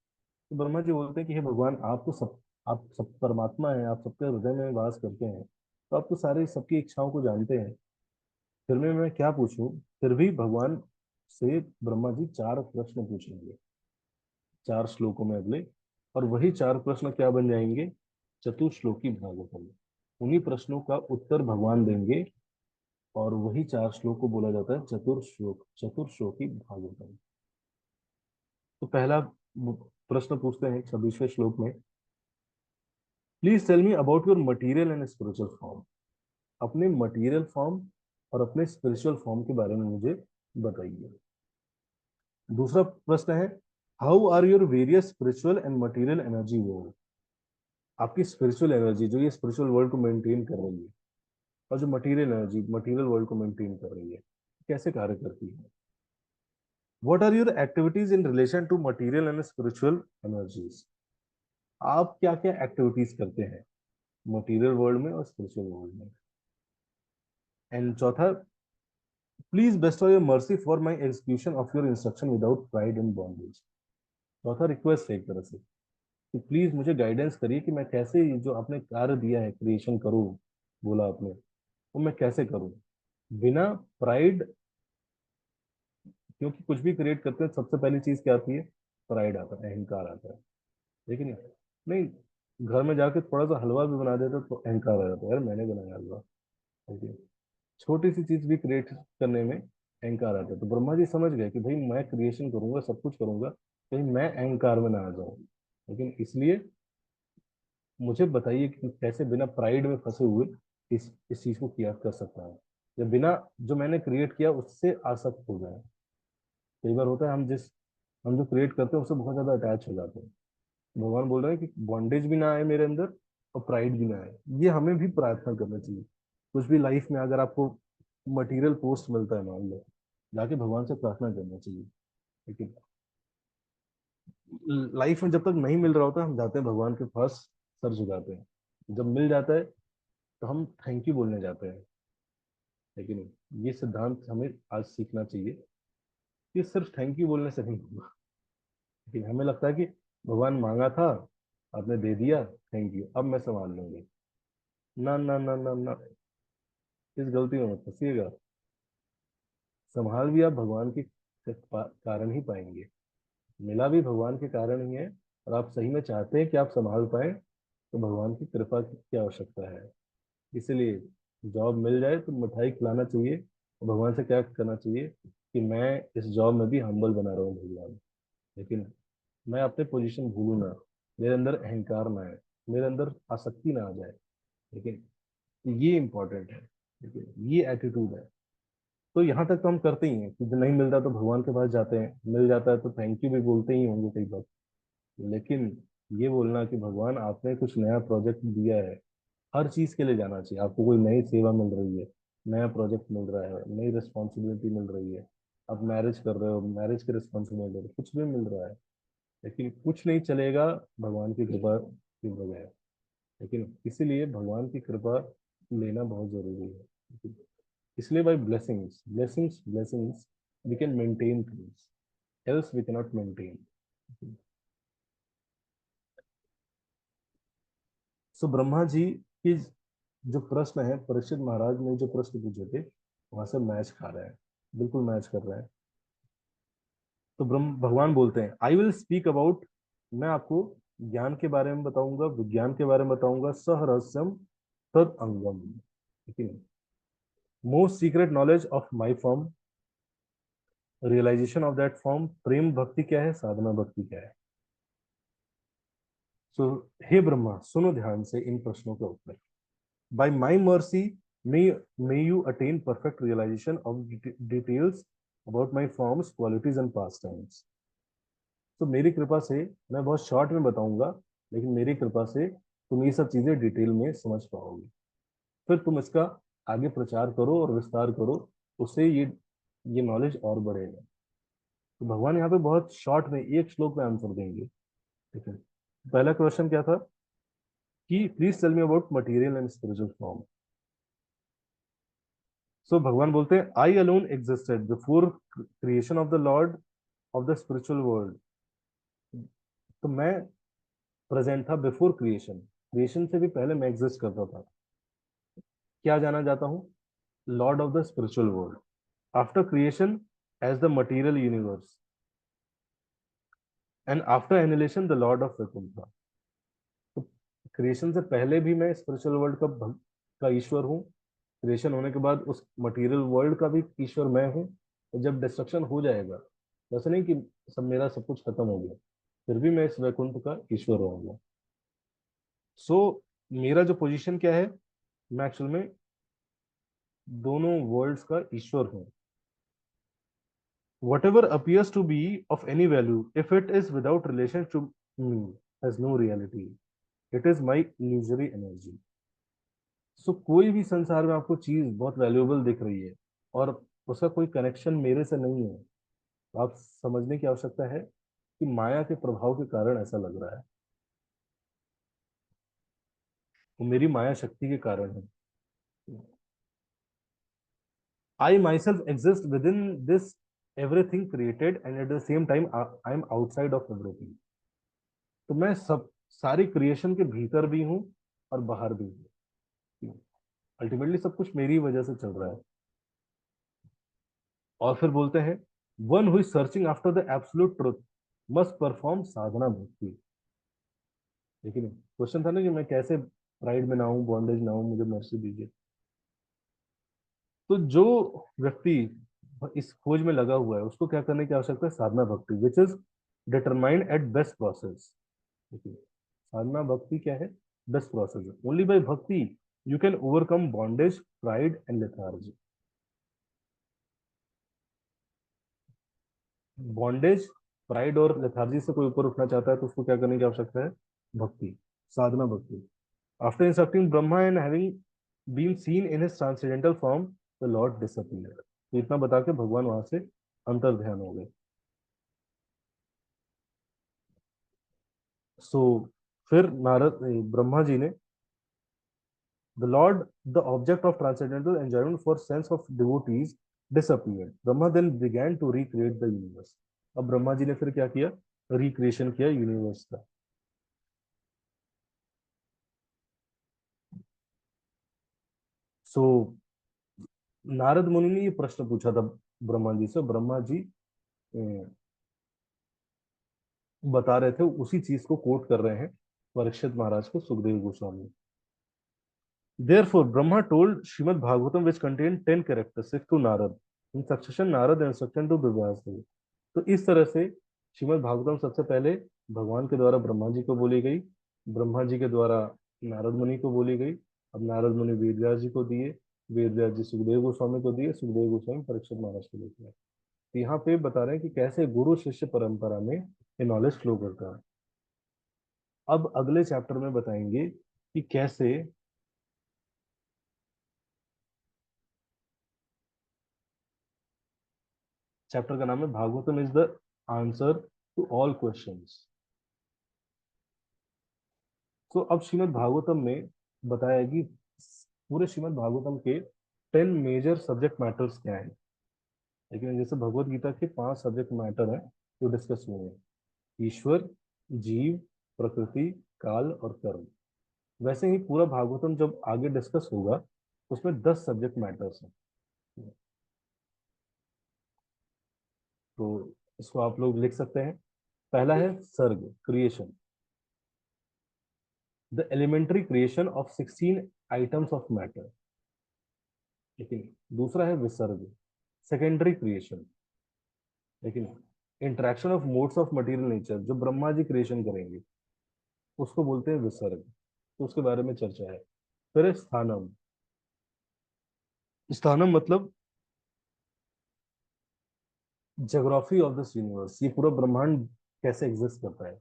तो ब्रह्मा जी बोलते हैं कि हे भगवान, आप तो सब, आप सब परमात्मा हैं, आप सबके हृदय में वास करते हैं, तो आप तो सारे सबकी इच्छाओं को जानते हैं। फिर मैं क्या पूछूं। फिर भी भगवान से ब्रह्मा जी चार प्रश्न पूछेंगे, चार श्लोकों में अगले। और वही चार प्रश्न क्या बन जाएंगे, चतुश्लोकी भागवतम। उन्हीं प्रश्नों का उत्तर भगवान देंगे, और वही चार श्लोक को बोला जाता है चतुर्श्लोक, चतुर्श्लोकी भागवतम। तो पहला प्रश्न पूछते हैं 26वें श्लोक में, please tell me about your material and spiritual form. अपने मटेरियल फॉर्म और अपने स्पिरिचुअल फॉर्म के बारे में मुझे बताइए। दूसरा प्रश्न है, how are your various spiritual and material energy world. आपकी स्पिरिचुअल एनर्जी जो ये स्पिरिचुअल वर्ल्ड को मेंटेन कर रही है, और जो मटेरियल एनर्जी मटेरियल वर्ल्ड को मेंटेन कर रही है, कैसे कार्य करती है। What are your activities in relation to material and spiritual energies. आप क्या क्या एक्टिविटीज करते हैं मटेरियल वर्ल्ड में और स्पिरिचुअल वर्ल्ड में। एंड चौथा, please Bairstow your mercy for my execution of your instruction without pride and bondage. चौथा रिक्वेस्ट है एक तरह से, कि प्लीज मुझे गाइडेंस करिए कि मैं कैसे ये जो आपने कार्य दिया है, क्रिएशन करूं, बोला आपने, वो मैं कैसे करूं बिना प्राइड। क्योंकि कुछ भी क्रिएट करते हैं सबसे पहली चीज क्या आती है, प्राइड आता है, अहंकार आता है। लेकिन नहीं, घर में जाके थोड़ा सा हलवा भी बना देते तो अहंकार आ जाता है, यार मैंने बनाया हलवा। ठीक है? छोटी सी चीज भी क्रिएट करने में अहंकार आता है। तो ब्रह्मा जी समझ गए कि भाई मैं क्रिएशन करूंगा, सब कुछ करूंगा, कहीं मैं अहंकार में ना आ जाऊं। लेकिन इसलिए मुझे बताइए कि कैसे बिना प्राइड में फंसे हुए इस चीज को किया कर सकता है, या बिना जो मैंने क्रिएट किया उससे आसक्त हो जाए। कई बार होता है हम जो क्रिएट करते हैं उससे बहुत ज्यादा अटैच हो जाते हैं। भगवान बोल रहे हैं कि बॉन्डेज भी ना आए मेरे अंदर, और प्राइड भी ना आए। ये हमें भी प्रार्थना करना चाहिए। कुछ भी लाइफ में अगर आपको मटेरियल पोस्ट मिलता है, मान लो, जाके भगवान से प्रार्थना करना चाहिए। लेकिन लाइफ में जब तक नहीं मिल रहा होता हम जाते हैं भगवान के पास, सर झुकाते हैं। जब मिल जाता है तो हम थैंक यू बोलने जाते हैं। लेकिन ये सिद्धांत हमें आज सीखना चाहिए कि सिर्फ थैंक यू बोलने से नहीं होगा। लेकिन हमें लगता है कि भगवान मांगा था, आपने दे दिया, थैंक यू, अब मैं संभाल लूंगी। ना ना ना ना ना, इस गलती में मत फंसिएगा। संभाल भी आप भगवान के कारण ही पाएंगे। मिला भी भगवान के कारण ही है। और आप सही में चाहते हैं कि आप संभाल पाए, तो भगवान की कृपा की आवश्यकता है। इसलिए जॉब मिल जाए तो मिठाई खिलाना चाहिए, और भगवान से क्या करना चाहिए कि मैं इस जॉब में भी हम्बल बना रहा हूँ भगवान। लेकिन मैं अपने पोजीशन भूलूं ना, मेरे अंदर अहंकार ना आए, मेरे अंदर आसक्ति ना आ जाए। लेकिन ये इंपॉर्टेंट है। लेकिन ये एटीट्यूड है। तो यहाँ तक तो हम करते ही हैं कि जो नहीं मिलता तो भगवान के पास जाते हैं, मिल जाता है तो थैंक यू भी बोलते ही होंगे कई बार। लेकिन ये बोलना कि भगवान आपने कुछ नया प्रोजेक्ट दिया है, हर चीज के लिए जाना चाहिए। आपको कोई नई सेवा मिल रही है, नया प्रोजेक्ट मिल रहा है, नई रिस्पॉन्सिबिलिटी मिल रही है, आप मैरिज कर रहे हो, मैरिज की रिस्पॉन्सिबिलिटी ले रहे हो, कुछ भी मिल रहा है, लेकिन कुछ नहीं चलेगा भगवान की कृपा के बगैर। लेकिन इसीलिए भगवान की कृपा लेना बहुत जरूरी है। इसलिए by blessings blessings blessings we can maintain things, else we cannot maintain. So Brahma ji की जो प्रश्न है, परीक्षित महाराज ने जो प्रश्न पूछे थे वहां से मैच खा रहा है, बिल्कुल मैच कर रहा है। तो ब्रह्म भगवान बोलते हैं आई विल स्पीक अबाउट, मैं आपको ज्ञान के बारे में बताऊंगा, विज्ञान के बारे में बताऊंगा, सहरहस्यम तद अंगम, ठीक है, most secret knowledge of my form, realisation of that form, प्रेम भक्ति क्या है, साधना भक्ति क्या है। सो हे ब्रह्मा सुनो ध्यान से इन प्रश्नों के उत्तर। By my mercy may may you attain perfect realisation of details about my forms qualities and pastimes. तो मेरी कृपा से, मैं बहुत शॉर्ट में बताऊंगा, लेकिन मेरी कृपा से तुम ये सब चीजें डिटेल में समझ पाओगे, फिर तुम इसका आगे प्रचार करो और विस्तार करो, उससे ये नॉलेज और बढ़ेगा। तो भगवान यहाँ पे बहुत शॉर्ट में एक श्लोक में आंसर देंगे, ठीक है। पहला क्वेश्चन क्या था कि please tell me about material and spiritual form. So भगवान बोलते हैं I alone existed before creation of the Lord of the spiritual world. तो मैं प्रेजेंट था बिफोर क्रिएशन, क्रिएशन से भी पहले मैं एग्जिस्ट करता था। क्या जाना जाता हूँ, lord of the spiritual world, after creation as the material universe, and after annihilation the Lord of Vaikuntha. तो क्रिएशन से पहले भी मैं स्पिरिचुअल वर्ल्ड का ईश्वर हूँ, क्रिएशन होने के बाद उस मटेरियल वर्ल्ड का भी ईश्वर मैं हूँ, और जब डिस्ट्रक्शन हो जाएगा, वैसे नहीं कि सब मेरा सब कुछ खत्म हो गया, फिर भी मैं इस वैकुंठ का ईश्वर रहूंगा। सो मेरा जो पोजीशन क्या है, मैं एक्चुअल में दोनों वर्ल्ड्स का ईश्वर हूँ। Whatever appears to be of any value, if it is without relation to me, has no reality. It is my illusory energy. So कोई भी संसार में आपको चीज बहुत वैल्यूएबल दिख रही है और उसका कोई कनेक्शन मेरे से नहीं है, तो आप समझने की आवश्यकता है कि माया के प्रभाव के कारण ऐसा लग रहा है, वो मेरी माया शक्ति के कारण है। I myself exist within this everything created and at the same time I am outside of everything. तो मैं सब सारी क्रिएशन के भीतर भी हूँ और बाहर भी हूँ, अल्टीमेटली सब कुछ मेरी वजह से चल रहा है। और फिर बोलते हैं one who is searching after the absolute truth must perform साधना भक्ति। लेकिन क्वेश्चन था ना कि मैं कैसे प्राइड में ना हूं, बॉन्डेज ना हूं, मुझे मर्सी दीजिए। तो जो व्यक्ति इस खोज में लगा हुआ है उसको क्या करने की आवश्यकता है, साधना भक्ति, which is determined at best process. साधना भक्ति क्या है, बेस्ट प्रोसेस है। ओनली बाय भक्ति you can overcome bondage, pride and lethargy. Bondage, pride और लेथार्जी से कोई ऊपर उठना चाहता है तो उसको क्या करने की आवश्यकता है, भक्ति, साधना भक्ति। After instructing Brahma and having been seen in his transcendental form, the lord disappeared. तो इतना बता के भगवान वहां से अंतर ध्यान हो गए। सो फिर नारद ब्रह्मा जी ने, the lord the object of transcendental enjoyment for sense of devotees disappeared, Brahma then began to recreate the universe. अब ब्रह्मा जी ने फिर क्या किया, रिक्रिएशन किया यूनिवर्स का। सो नारद मुनि ने ये प्रश्न पूछा था ब्रह्मा जी से, ब्रह्मा जी बता रहे थे, उसी चीज को कोट कर रहे हैं परीक्षित महाराज को Sukhdev Goswami. Therefore, Brahma told Srimad Bhagavatam, which contained 10 characteristics, to Narad. In succession, Narad instructed to Durvasdev. तो इस तरह से श्रीमद् भागवतम सबसे पहले भगवान के द्वारा ब्रह्मा जी को बोली गई, ब्रह्मा जी के द्वारा नारद मुनि को बोली गई, अब नारद मुनि वेद व्यास जी को दिए, वेद व्यास जी सुखदेव गोस्वामी को दिए, सुखदेव गोस्वामी परीक्षित महाराज को देते हैं। तो यहाँ पे बता रहे हैं कि कैसे गुरु शिष्य परंपरा में ये नॉलेज फ्लो करता है। अब अगले चैप्टर में बताएंगे कि कैसे चैप्टर का नाम है Bhagavatam is the answer to all questions. तो अब श्रीमद् भागवतम में बताया कि पूरे श्रीमद् भागवतम के 10 मेजर सब्जेक्ट मैटर्स क्या हैं। लेकिन जैसे भगवत गीता के 5 सब्जेक्ट मैटर हैं जो डिस्कस हुए हैं, ईश्वर, जीव, प्रकृति, काल और कर्म। वैसे ही पूरा भागवतम जब आगे डिस्कस होगा उसमें 10 सब्जेक्ट मैटर्स हैं। तो इसको आप लोग लिख सकते हैं। पहला है सर्ग, creation, the elementary creation of 16 items of matter. लेकिन दूसरा है विसर्ग, सेकेंडरी क्रिएशन। लेकिन interaction of modes of material nature जो ब्रह्मा जी क्रिएशन करेंगे उसको बोलते हैं विसर्ग, तो उसके बारे में चर्चा है। फिर है स्थानम। स्थानम मतलब ज्योग्राफी ऑफ दिस यूनिवर्स, ये पूरा ब्रह्मांड कैसे एग्जिस्ट करता है।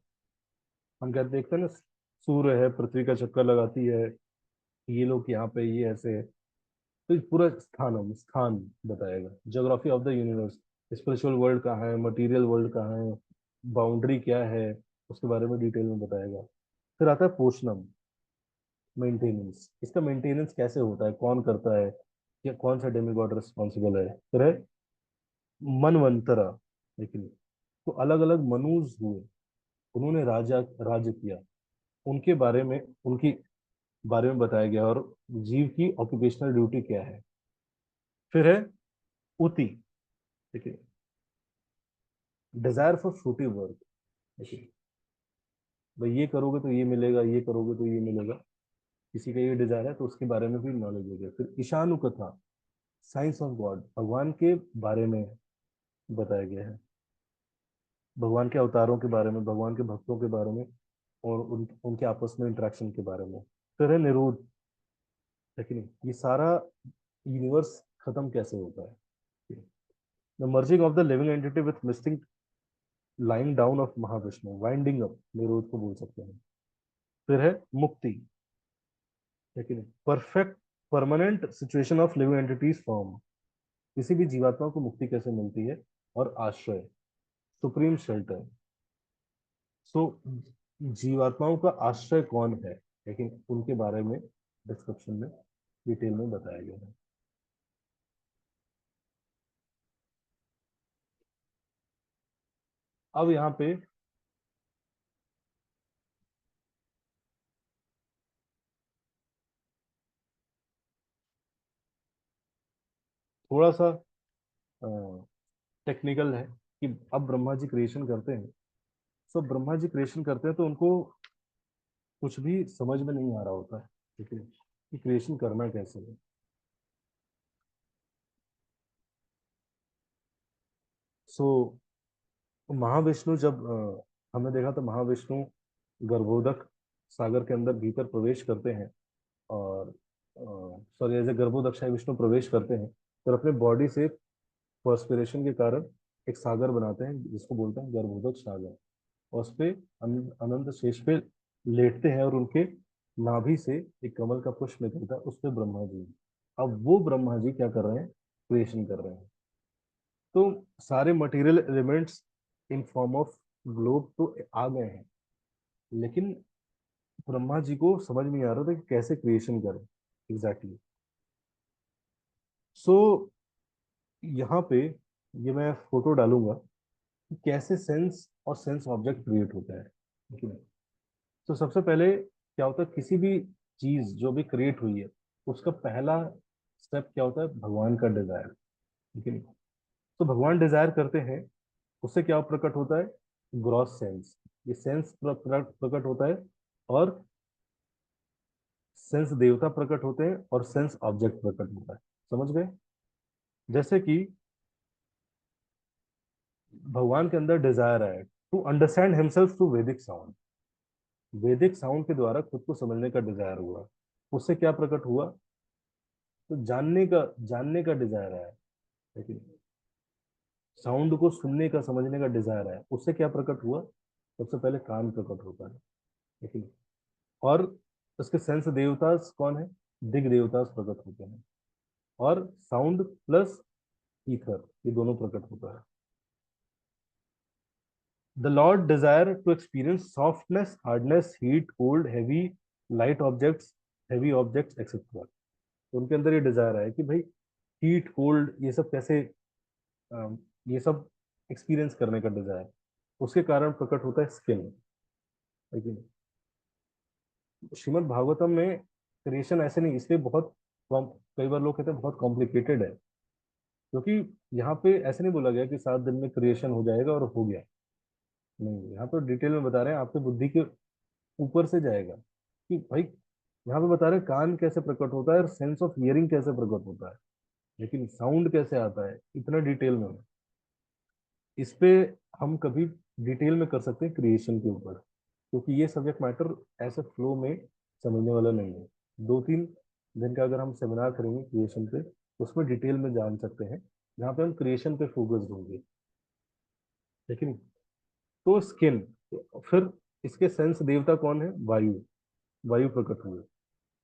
हम कहते देखते हैं ना, सूर्य है, पृथ्वी का चक्कर लगाती है, ये लोग यहाँ पे, ये ऐसे है। तो ये पूरा स्थानम, स्थान बताएगा, geography of the universe, spiritual world कहाँ है, मटेरियल वर्ल्ड कहाँ है, बाउंड्री क्या है, उसके बारे में डिटेल में बताएगा। फिर आता है पोषणम, मेंटेनेंस, इसका मेंटेनेंस कैसे होता है, कौन करता है, या कौन सा डेमिगॉड रिस्पॉन्सिबल है। फिर है मनवंतरा। लेकिन तो अलग अलग मनुज हुए, उन्होंने राज्य किया, उनके बारे में, उनकी बारे में बताया गया, और जीव की ऑक्यूपेशनल ड्यूटी क्या है। फिर है उति। देखिए, डिजायर फॉर फ्रूटिव वर्क। देखिए, भाई ये करोगे तो ये मिलेगा, ये करोगे तो ये मिलेगा, किसी का ये डिजायर है तो उसके बारे में भी नॉलेज होगी। फिर ईशानु कथा, साइंस ऑफ गॉड, भगवान के बारे में बताया गया है, भगवान के अवतारों के बारे में, भगवान के भक्तों के बारे में, और उनके आपस में इंटरेक्शन के बारे में। फिर है निरोध। लेकिन ये सारा यूनिवर्स खत्म कैसे होता है, the merging of the living entity with misting lying down of Mahavishnu, winding up, निरोध को बोल सकते हैं। फिर है मुक्ति। लेकिन perfect permanent situation of living entities form, किसी भी जीवात्मा को मुक्ति कैसे मिलती है। और आश्रय, सुप्रीम शेल्टर। सो जीवात्माओं का आश्रय कौन है, लेकिन उनके बारे में डिस्क्रिप्शन में डिटेल में बताया गया है। अब यहाँ पे थोड़ा सा टेक्निकल है कि अब ब्रह्मा जी क्रिएशन करते हैं। सो ब्रह्मा जी क्रिएशन करते हैं तो उनको कुछ भी समझ में नहीं आ रहा होता है, ठीक है, कि क्रिएशन करना कैसे है। सो महाविष्णु जब हमने देखा तो महाविष्णु गर्भोदक सागर के अंदर भीतर प्रवेश करते हैं, और सॉरी, एज ए गर्भोदक्षाय विष्णु प्रवेश करते हैं और अपने बॉडी से पर्सपिरेशन के कारण एक सागर बनाते हैं जिसको बोलते हैं गर्भोदक सागर। और उस पे अनंत शेष पे लेटते हैं, और उनके नाभि से एक कमल का पुष्प निकलता है, उस पे ब्रह्मा जी। अब वो ब्रह्मा जी क्या कर रहे हैं, क्रिएशन कर रहे हैं। तो सारे material elements in form of globe तो आ गए हैं, लेकिन ब्रह्मा जी को समझ में नहीं आ रहा था कि कैसे क्रिएशन करें एग्जैक्टली। सो यहाँ पे ये मैं फोटो डालूंगा कि कैसे सेंस और सेंस ऑब्जेक्ट क्रिएट होता है, ठीक है। तो सबसे पहले क्या होता है, किसी भी चीज जो भी क्रिएट हुई है उसका पहला स्टेप क्या होता है, भगवान का डिजायर, ठीक है। तो भगवान डिजायर करते हैं, उससे क्या प्रकट होता है, ग्रॉस सेंस, ये सेंस प्रकट होता है, और सेंस देवता प्रकट होते हैं, और सेंस ऑब्जेक्ट प्रकट होता है। समझ गए। जैसे कि भगवान के अंदर डिजायर है टू अंडरस्टैंड हिमसेल्फ थ्रू वैदिक साउंड, वैदिक साउंड के द्वारा खुद को समझने का डिजायर हुआ। उससे क्या प्रकट हुआ, तो जानने का डिजायर है, लेकिन साउंड को सुनने का, समझने का डिजायर है, उससे क्या प्रकट हुआ, सबसे पहले कान प्रकट होता है, लेकिन और उसके सेंस देवता कौन है, दिग देवता प्रकट होते हैं, और साउंड प्लस ईथर, ये दोनों प्रकट होता है। The lord desire to experience softness, hardness, heat, cold, heavy, light objects, heavy objects etcetera. तो उनके अंदर ये डिजायर है कि भाई हीट, कोल्ड, ये सब कैसे, ये सब एक्सपीरियंस करने का डिजायर, उसके कारण प्रकट होता है स्किन। लेकिन श्रीमद् भागवतम में क्रिएशन ऐसे नहीं, इसलिए बहुत कई बार लोग कहते हैं बहुत कॉम्प्लिकेटेड है, क्योंकि यहाँ पे ऐसे नहीं बोला गया कि 7 दिन में क्रिएशन हो जाएगा और हो गया। नहीं, यहाँ पे डिटेल में बता रहे हैं, आपके बुद्धि के ऊपर से जाएगा कि भाई यहाँ पे बता रहे हैं कान कैसे प्रकट होता है और सेंस ऑफ हियरिंग कैसे प्रकट होता है, लेकिन साउंड कैसे आता है इतना डिटेल में। इस पे हम कभी डिटेल में कर सकते हैं क्रिएशन के ऊपर, क्योंकि ये सब्जेक्ट मैटर ऐसे फ्लो में समझने वाला नहीं है। 2-3 दिन का अगर हम सेमिनार करेंगे क्रिएशन पे, उसमें डिटेल में जान सकते हैं, जहाँ पे हम क्रिएशन पे फोकस होंगे। लेकिन तो स्किन, फिर इसके सेंस देवता कौन है? वायु। वायु प्रकट हुए,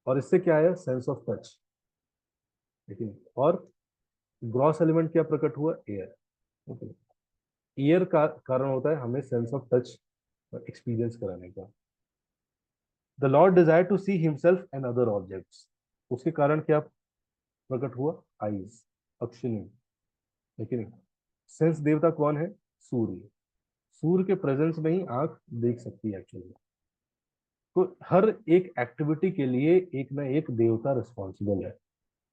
और इससे क्या आया? Sense of touch. लेकिन और ग्रॉस एलिमेंट क्या प्रकट हुआ? एयर। ओके, ईयर का कारण होता है हमें सेंस ऑफ टच एक्सपीरियंस कराने का। The lord desire to see himself and other objects, उसके कारण क्या प्रकट हुआ? आईज, अक्षिणी। लेकिन सेंस देवता कौन है? सूर्य। सूर्य के प्रेजेंस में ही आंख देख सकती है एक्चुअली। तो हर एक एक्टिविटी के लिए एक ना एक देवता रिस्पॉन्सिबल है।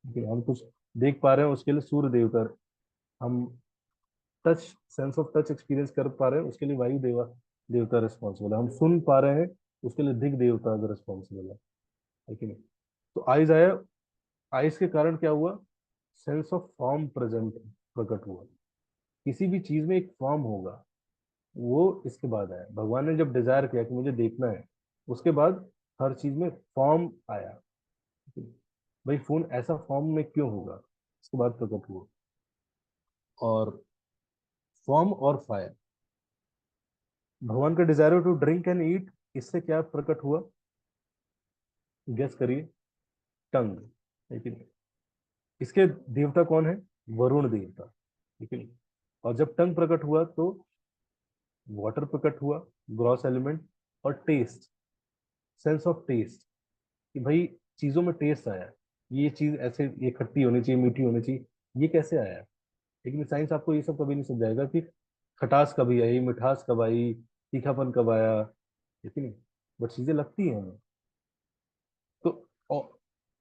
कि हम कुछ देख पा रहे हैं उसके लिए सूर्य देवता, हम touch, sense of touch experience कर पा रहे हैं उसके लिए वायु देवता रिस्पॉन्सिबल है, हम सुन पा रहे हैं उसके लिए दिग देवता रिस्पॉन्सिबल है कि नहीं? तो आइज आया, आइज के कारण क्या हुआ? सेंस ऑफ फॉर्म प्रेजेंट प्रकट हुआ। किसी भी चीज में एक फॉर्म होगा, वो इसके बाद आया। भगवान ने जब डिजायर किया कि मुझे देखना है, उसके बाद हर चीज में फॉर्म आया। भाई फोन ऐसा फॉर्म में क्यों होगा? इसके बाद प्रकट हुआ। और फॉर्म और फायर, भगवान का desire to drink and eat, इससे क्या प्रकट हुआ? गेस करिए। टंग। लेकिन इसके देवता कौन है? वरुण देवता। ठीक है। और जब टंग प्रकट हुआ तो वाटर प्रकट हुआ, ग्रॉस एलिमेंट। और टेस्ट, सेंस ऑफ टेस्ट, कि भाई चीजों में टेस्ट आया, ये चीज ऐसे, ये खट्टी होनी चाहिए, मीठी होनी चाहिए, ये कैसे आया? लेकिन साइंस आपको ये सब कभी नहीं समझाएगा कि खटास कभी आई, मिठास कब आई, तीखापन कब आया, लेकिन बट चीजें लगती हैं हमें। तो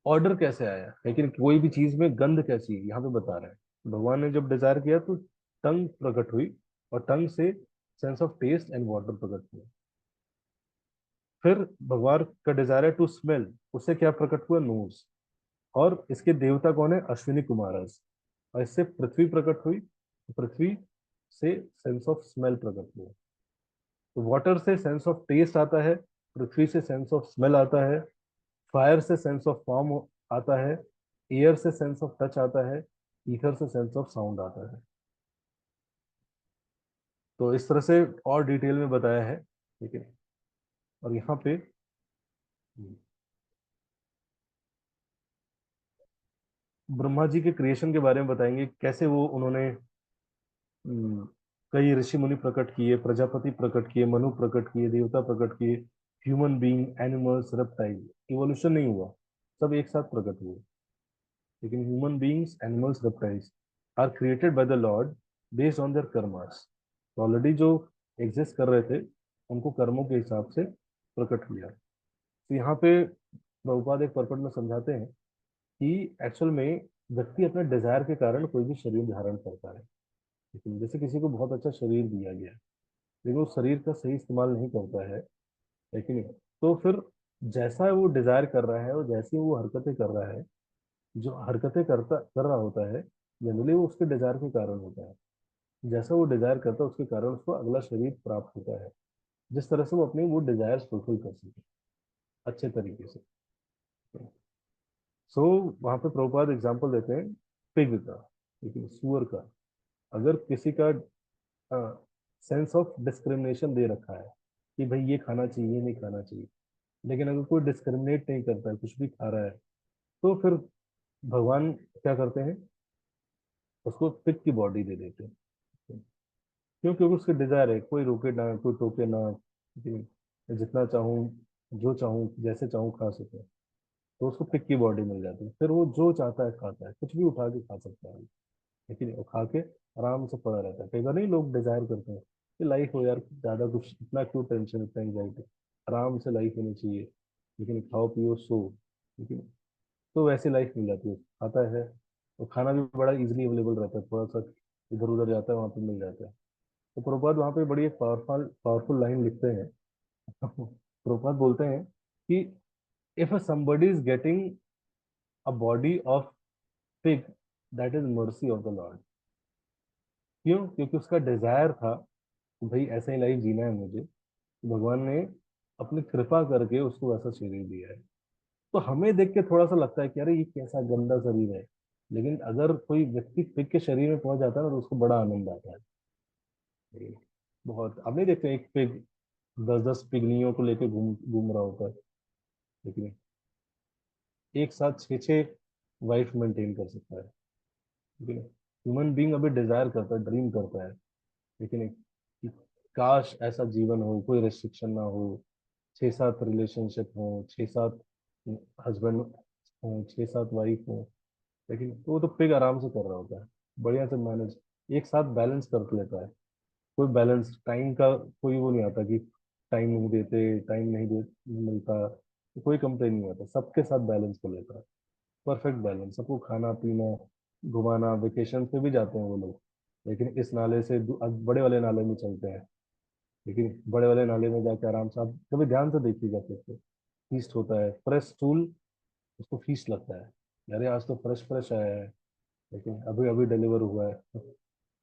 ऑर्डर कैसे आया, लेकिन कोई भी चीज में गंध कैसी है यहाँ पे बता रहे हैं। भगवान ने जब डिजायर किया तो टंग प्रकट हुई, और टंग से sense of taste and water प्रकट हुआ। फिर भगवान का डिजायर है टू स्मेल, उससे क्या प्रकट हुआ? नोज। और इसके देवता कौन है? अश्विनी कुमारस। और इससे पृथ्वी प्रकट हुई, पृथ्वी से सेंस ऑफ स्मेल प्रकट हुआ। तो वाटर से सेंस ऑफ टेस्ट आता है, पृथ्वी से सेंस ऑफ स्मेल आता है, फायर से सेंस ऑफ फॉर्म आता है, एयर से सेंस ऑफ टच आता है, ईथर से सेंस ऑफ साउंड आता है। तो इस तरह से और डिटेल में बताया है, ठीक है। और यहाँ पे ब्रह्मा जी के क्रिएशन के बारे में बताएंगे, कैसे वो उन्होंने हम्म, कई ऋषि मुनि प्रकट किए, प्रजापति प्रकट किए, मनु प्रकट किए, देवता प्रकट किए, human being, animals, reptile. Evolution नहीं हुआ, सब एक साथ प्रकट हुए। लेकिन human beings, animals, reptiles are created by the lord based on their karmas. तो ऑलरेडी जो एग्जिस्ट कर रहे थे, उनको कर्मों के हिसाब से प्रकट किया। तो यहाँ पे प्रभुपाद एक पर्पट में समझाते हैं कि एक्चुअल में व्यक्ति अपने डिजायर के कारण कोई भी शरीर धारण करता है। लेकिन जैसे किसी को बहुत अच्छा शरीर दिया गया है, लेकिन वो शरीर का सही इस्तेमाल नहीं करता है, लेकिन तो फिर जैसा वो डिजायर कर रहा है और जैसी वो हरकतें कर रहा है, जो हरकतें कर रहा होता है, जनरली वो उसके डिजायर के कारण होता है। जैसा वो डिजायर करता है उसके कारण उसको अगला शरीर प्राप्त होता है, जिस तरह से वो अपनी वो डिजायर फुलफिल कर सके अच्छे तरीके से। सो वहां पे प्रभुपाद एग्जाम्पल देते हैं पिग का, लेकिन सुअर का। अगर किसी का सेंस ऑफ डिस्क्रिमिनेशन दे रखा है कि भाई ये खाना चाहिए, ये नहीं खाना चाहिए, लेकिन अगर कोई डिस्क्रिमिनेट नहीं करता है, कुछ भी खा रहा है, तो फिर भगवान क्या करते हैं? उसको पिग की बॉडी दे देते हैं। क्यों? क्योंकि उसके डिजायर है, कोई रोके ना, कोई टोके ना, ठीक है? मैं जितना चाहूँ, जो चाहूँ, जैसे चाहूँ खा सकूँ। तो उसको पिक की बॉडी मिल जाती है, फिर वो जो चाहता है खाता है, कुछ भी उठा के खा सकता है, लेकिन वो खा के आराम से पड़ा रहता है। कई बार नहीं लोग डिजायर करते हैं कि लाइफ हो यार, ज्यादा कुछ इतना क्यों टेंशन, इतना एंजाइटी, आराम से लाइफ होनी चाहिए, लेकिन खाओ पियो सो, लेकिन तो वैसी लाइफ मिल जाती है, खाता है। तो खाना भी बड़ा इजीली अवेलेबल रहता है, थोड़ा सा इधर उधर जाता है वहां पे मिल जाता है। तो प्रभुपाद वहां पे बड़ी एक पावरफुल पावरफुल लाइन लिखते हैं। प्रभुपाद बोलते हैं कि if somebody is getting a body of pig, that is mercy of the Lord। क्यों? क्योंकि उसका डिजायर था कि भाई ऐसा ही लाइफ जीना है मुझे, तो भगवान ने अपनी कृपा करके उसको वैसा शरीर दिया है। तो हमें देख के थोड़ा सा लगता है कि अरे ये कैसा गंदा शरीर है, लेकिन अगर कोई व्यक्ति पिग के शरीर में पहुंच जाता है ना, तो उसको बड़ा आनंद आता है। बहुत, अब नहीं देखते एक पिग 10-10 पिगलियों को लेके घूम घूम रहा होता है, लेकिन एक साथ 6-6 वाइफ मेंटेन कर सकता है, लेकिन ह्यूमन बीइंग अभी डिजायर करता है, ड्रीम करता है, लेकिन कि काश ऐसा जीवन हो, कोई रेस्ट्रिक्शन ना हो, 6-7 रिलेशनशिप हो, 6-7 हस्बैंड हो, 6-7 वाइफ हो, लेकिन तो वो तो पिग आराम से कर रहा होता है, बढ़िया से मैनेज, एक साथ बैलेंस कर लेता है। कोई बैलेंस टाइम का कोई वो नहीं आता कि टाइम नहीं देते, टाइम नहीं दे मिलता, तो कोई कंप्लेन नहीं आता, सबके साथ बैलेंस कर लेता है, परफेक्ट बैलेंस। सबको खाना पीना, घुमाना, वेकेशन पे भी जाते हैं वो लोग, लेकिन इस नाले से अब बड़े वाले नाले में चलते हैं, लेकिन बड़े वाले नाले में जाके आराम से, आप कभी ध्यान से देखिएगा, फिर फीस्ट होता है, फ्रेश स्टूल, उसको फीस्ट लगता है, अरे आज तो फ्रेश फ्रेश आया है, लेकिन अभी अभी डिलीवर हुआ है।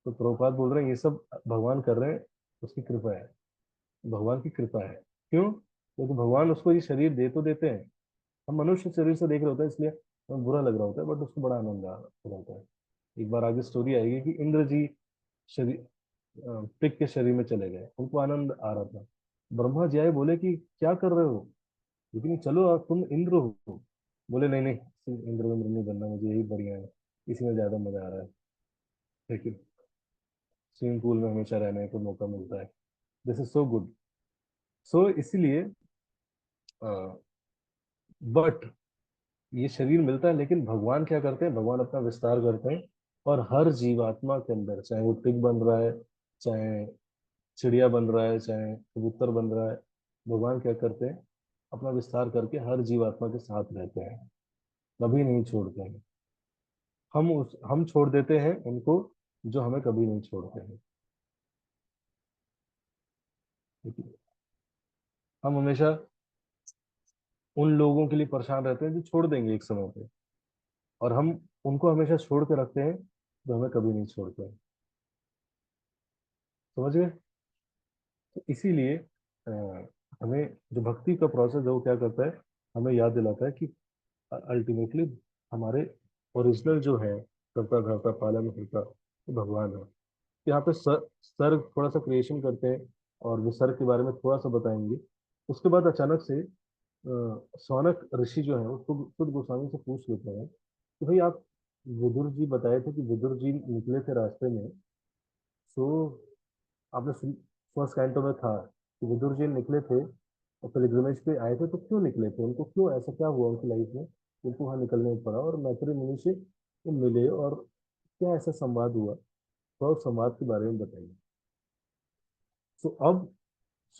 तो प्रभुपाद बोल रहे हैं ये सब भगवान कर रहे हैं, उसकी कृपा है, भगवान की कृपा है। क्यों? क्योंकि भगवान उसको ये शरीर दे तो देते हैं, हम मनुष्य शरीर से देख रहे होते हैं, इसलिए हमें बुरा लग रहा होता है, बट उसको बड़ा आनंद आ रहा होता है। एक बार आगे स्टोरी आएगी कि इंद्र जी शरीर पिग के शरीर में चले गए, उनको आनंद आ रहा था। ब्रह्मा जी आए, बोले कि क्या कर रहे हो, लेकिन चलो तुम इंद्र हो। बोले नहीं नहीं, इंद्र विंद्र नहीं बनना, मुझे यही बढ़िया है, इसी में ज्यादा मजा आ रहा है, लेकिन स्विमिंग पूल में हमेशा रहने को मौका मिलता है, दिस इज सो गुड। सो इसीलिए, बट ये शरीर मिलता है, लेकिन भगवान क्या करते हैं, भगवान अपना विस्तार करते हैं, और हर जीवात्मा के अंदर, चाहे वो पिग बन रहा है, चाहे चिड़िया बन रहा है, चाहे कबूतर बन रहा है, भगवान क्या करते हैं, अपना विस्तार करके हर जीवात्मा के साथ रहते हैं, कभी नहीं छोड़ते हैं। हम छोड़ देते हैं उनको, जो हमें कभी नहीं छोड़ते हैं, ठीक है? हम हमेशा उन लोगों के लिए परेशान रहते हैं जो छोड़ देंगे एक समय पे, और हम उनको हमेशा छोड़ के रखते हैं जो हमें कभी नहीं छोड़ते हैं। समझ गए? तो इसीलिए हमें जो भक्ति का प्रोसेस है वो क्या करता है, हमें याद दिलाता है कि अल्टीमेटली हमारे ओरिजिनल जो है, करता धरता पालन करता, वो भगवान है। यहाँ पे सर्ग थोड़ा सा क्रिएशन करते हैं, और वो सर्ग के बारे में थोड़ा सा बताएंगे। उसके बाद अचानक से सौनक ऋषि जो है वो खुद गोस्वामी से पूछ लेते हैं कि भाई आप, विदुर जी बताए थे कि विदुर जी निकले थे रास्ते में, सो आपने फर्स्ट कैंटो में था कि विदुर जी निकले थे और पिलग्रिमेज पे आए थे, तो क्यों निकले थे, उनको क्यों, ऐसा क्या हुआ उनकी लाइफ में, उनको वहां निकलने पड़ा, और मैत्री मुनि से वो मिले, और क्या ऐसा संवाद हुआ, तो उस संवाद के बारे में बताइए। तो अब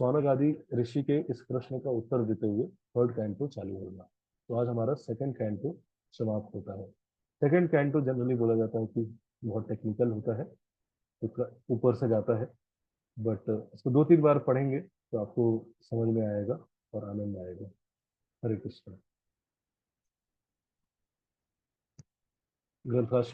सौनक आदि ऋषि के इस प्रश्न का उत्तर देते हुए थर्ड कैंटो चालू होगा। तो आज हमारा सेकंड कैंटो समाप्त होता है। सेकंड कैंटो जनरली बोला जाता है कि बहुत टेक्निकल होता है, तो ऊपर से जाता है, बट इसको 2-3 बार पढ़ेंगे तो आपको समझ में आएगा और आनंद आएगा। हरे कृष्ण। ग्रंथराज